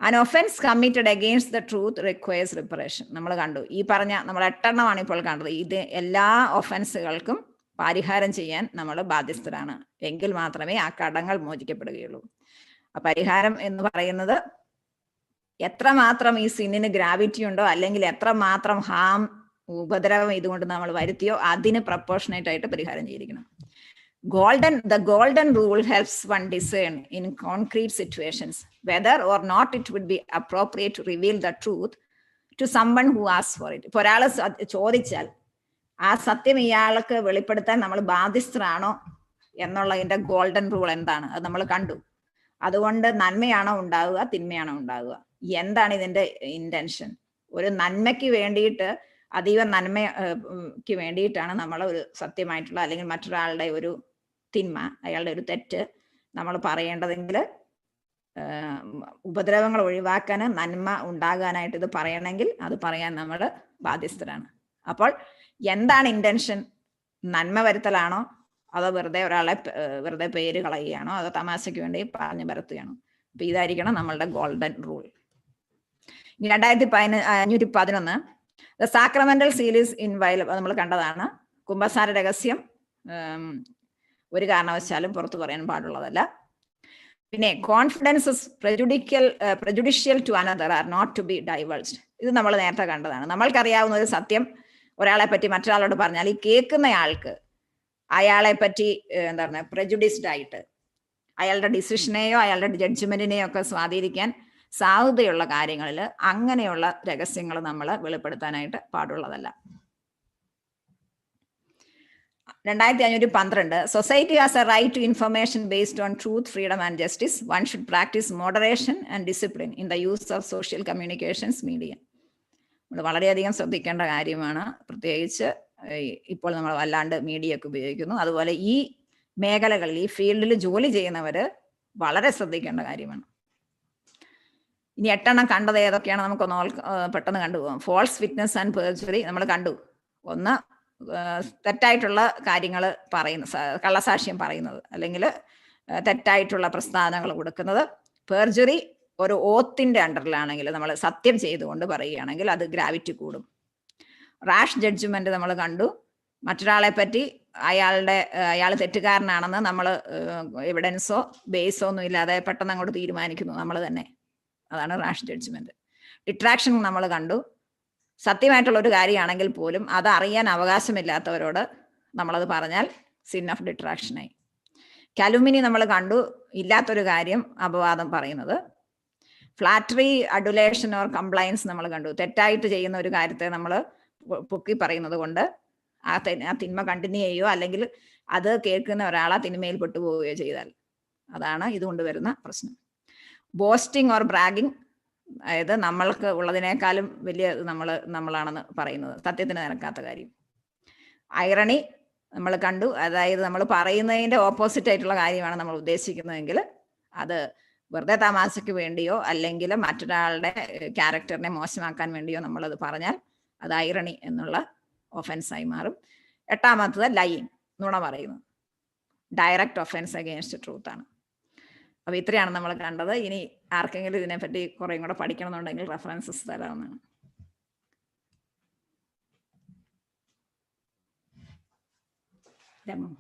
An offense committed against the truth requires reparation. നമ്മൾ കണ്ടു, ഈ പറഞ്ഞ നമ്മൾ 8 എണ്ണമാണ് ഇപ്പോൾ കണ്ടത്. ഇത് എല്ലാ ഒഫൻസുകൾക്കും പരിഹാരം ചെയ്യാൻ നമ്മൾ ബാധ്യസ്ഥരാണ്. എങ്കിൽ മാത്രമേ ആ കടങ്ങൾ മോചിക്കപ്പെടുകയുള്ളൂ. ആ പരിഹാരം എന്ന് പറയുന്നത് എത്രമാത്രം ഈ സിന്നിന് ഗ്രാവിറ്റി ഉണ്ടോ, അല്ലെങ്കിൽ എത്രമാത്രം ഉപദ്രവം ഇതുകൊണ്ട് നമ്മൾ വരുത്തിയോ അതിന് പ്രപ്പോർഷനേറ്റ് ആയിട്ട് പരിഹാരം ചെയ്തിരിക്കണം. The golden rule helps one discern in concrete situations whether or not it would be appropriate to reveal the truth to someone who asks for it. ഇപ്പോൾ ഒരാൾ ചോദിച്ചാൽ ആ സത്യം ഇയാൾക്ക് വെളിപ്പെടുത്താൻ നമ്മൾ ബാധ്യസ്ഥരാണോ എന്നുള്ളതിന്റെ ഗോൾഡൻ റൂൾ എന്താണ്, അത് നമ്മൾ കണ്ടു. അതുകൊണ്ട് നന്മയാണോ ഉണ്ടാവുക, തിന്മയാണോ ഉണ്ടാവുക, എന്താണ് ഇതിന്റെ ഇന്റൻഷൻ? ഒരു നന്മയ്ക്ക് വേണ്ടിയിട്ട്, അതീവ നന്മയ്ക്ക് വേണ്ടിയിട്ടാണ് നമ്മൾ ഒരു സത്യമായിട്ടുള്ള അല്ലെങ്കിൽ മറ്റൊരാളുടെ ഒരു തിന്മ, അയാളുടെ ഒരു തെറ്റ് നമ്മൾ പറയേണ്ടതെങ്കിൽ ഉപദ്രവങ്ങൾ ഒഴിവാക്കാൻ, നന്മ ഉണ്ടാകാനായിട്ട് ഇത് പറയണമെങ്കിൽ അത് പറയാൻ നമ്മൾ ബാധ്യസ്ഥരാണ്. അപ്പോൾ എന്താണ് ഇന്റൻഷൻ? നന്മ വരുത്തലാണോ, അതോ വെറുതെ ഒരാളെ വെറുതെ പേര് കളയുകയാണോ, അതോ തമാശയ്ക്ക് വേണ്ടി പറഞ്ഞു പരത്തുകയാണോ? അപ്പൊ ഇതായിരിക്കണം നമ്മളുടെ ഗോൾഡൻ റൂൾ. ഇനി 2511 ദ സാക്രമെന്റൽ സീൽ ഈസ് ഇൻവയലബിൾ, നമ്മൾ കണ്ടതാണ്. കുമ്പസാര രഹസ്യം ഒരു കാരണവശാലും പുറത്തു പറയാൻ പാടുള്ളതല്ല. പിന്നെ confidences prejudicial to another are not to be divulged, ഇത് നമ്മൾ നേരത്തെ കണ്ടതാണ്. നമ്മൾക്കറിയാവുന്ന ഒരു സത്യം ഒരാളെ പറ്റി മറ്റൊരാളോട് പറഞ്ഞാൽ ഈ കേൾക്കുന്നയാൾക്ക് അയാളെ പറ്റി എന്താ പറയുക, പ്രജുഡിസ്ഡ് ആയിട്ട് അയാളുടെ ഡിസിഷനെയോ അയാളുടെ ജഡ്ജ്മെന്റിനെയോ ഒക്കെ സ്വാധീനിക്കാൻ സാധ്യതയുള്ള കാര്യങ്ങളിൽ അങ്ങനെയുള്ള രഹസ്യങ്ങൾ നമ്മൾ വെളിപ്പെടുത്താനായിട്ട് പാടുള്ളതല്ല. 2512 society has a right to information based on truth, freedom and justice. One should practise moderation and discipline in the use of social communications media. നമ്മൾ വളരെയധികം ശ്രദ്ധിക്കേണ്ട കാര്യമാണ്. പ്രത്യേകിച്ച് ഇപ്പോൾ നമ്മൾ വല്ലാണ്ട് മീഡിയ ഒക്കെ ഉപയോഗിക്കുന്നു. അതുപോലെ ഈ മേഖലകളിൽ, ഈ ഫീൽഡിൽ ജോലി ചെയ്യുന്നവർ വളരെ ശ്രദ്ധിക്കേണ്ട കാര്യമാണ്. ഇനി 8 കണ്ടത് ഏതൊക്കെയാണ് നമുക്കൊന്ന് പെട്ടെന്ന് കണ്ടുപോകാം. ഫോൾസ് വിറ്റ്നസ് ആൻഡ് പെർജറി നമ്മൾ കണ്ടു. ഒന്ന്, തെറ്റായിട്ടുള്ള കാര്യങ്ങൾ പറയുന്നത്, കള്ളസാക്ഷ്യം പറയുന്നത്, അല്ലെങ്കിൽ തെറ്റായിട്ടുള്ള പ്രസ്താവനകൾ കൊടുക്കുന്നത്. പെർജറി ഒരു ഓത്തിന്റെ അണ്ടറിലാണെങ്കിൽ, നമ്മൾ സത്യം ചെയ്തുകൊണ്ട് പറയുകയാണെങ്കിൽ അത് ഗ്രാവിറ്റി കൂടും. റാഷ് ജഡ്ജ്മെന്റ് നമ്മൾ കണ്ടു. മറ്റൊരാളെ പറ്റി അയാൾ തെറ്റുകാരനാണെന്ന് നമ്മൾ എവിഡൻസോ ബേസോ ഒന്നും ഇല്ലാതെ പെട്ടെന്ന് അങ്ങോട്ട് തീരുമാനിക്കുന്നു നമ്മൾ തന്നെ, അതാണ് റാഷ് ജഡ്ജ്മെന്റ്. ഡിട്രാക്ഷൻ നമ്മൾ കണ്ടു. സത്യമായിട്ടുള്ള ഒരു കാര്യമാണെങ്കിൽ പോലും അത് അറിയാൻ അവകാശമില്ലാത്തവരോട് നമ്മളത് പറഞ്ഞാൽ സിൻ ഓഫ് ഡിട്രാക്ഷനായി. കാലുമിനി നമ്മൾ കണ്ടു, ഇല്ലാത്തൊരു കാര്യം അപവാദം പറയുന്നത്. ഫ്ലാറ്ററി, അഡുലേഷൻ ഓർ കംപ്ലയൻസ് നമ്മൾ കണ്ടു. തെറ്റായിട്ട് ചെയ്യുന്ന ഒരു കാര്യത്തെ നമ്മൾ പൊക്കി പറയുന്നത് കൊണ്ട് ആ തിന്മ കണ്ടിന്യൂ ചെയ്യുകയോ അല്ലെങ്കിൽ അത് കേൾക്കുന്ന ഒരാൾ ആ തിന്മയിൽ പെട്ടുപോവുകയോ ചെയ്താൽ അതാണ് ഇതുകൊണ്ട് വരുന്ന പ്രശ്നം. ബോസ്റ്റിംഗ് ഓർ ബ്രാഗിങ്, അതായത് നമ്മൾക്ക് ഉള്ളതിനേക്കാളും വലിയ നമ്മളാണെന്ന് പറയുന്നത്, സത്യത്തിന് നിരക്കാത്ത കാര്യം. ഐറണി നമ്മൾ കണ്ടു, അതായത് നമ്മൾ പറയുന്നതിൻ്റെ ഓപ്പോസിറ്റ് ആയിട്ടുള്ള കാര്യമാണ് നമ്മൾ ഉദ്ദേശിക്കുന്നതെങ്കിൽ അത് വെറുതെ തമാശയ്ക്ക് വേണ്ടിയോ അല്ലെങ്കിൽ മറ്റൊരാളുടെ ക്യാരക്ടറിനെ മോശമാക്കാൻ വേണ്ടിയോ നമ്മളത് പറഞ്ഞാൽ അത് ഐറണി എന്നുള്ള ഒഫൻസായി മാറും. 8 ലൈയിങ്, നുണ പറയുന്നത്, ഡയറക്റ്റ് ഒഫൻസ് അഗെയിൻസ്റ്റ് ട്രൂത്ത് ആണ്. അപ്പോൾ ഇത്രയാണ് നമ്മൾ കണ്ടത്. ഇനി ആർക്കെങ്കിലും ഇതിനെപ്പറ്റി കുറേയും കൂടെ പഠിക്കണമെന്നുണ്ടെങ്കിൽ റെഫറൻസസ് തരാവുന്നതാണ്. സമയം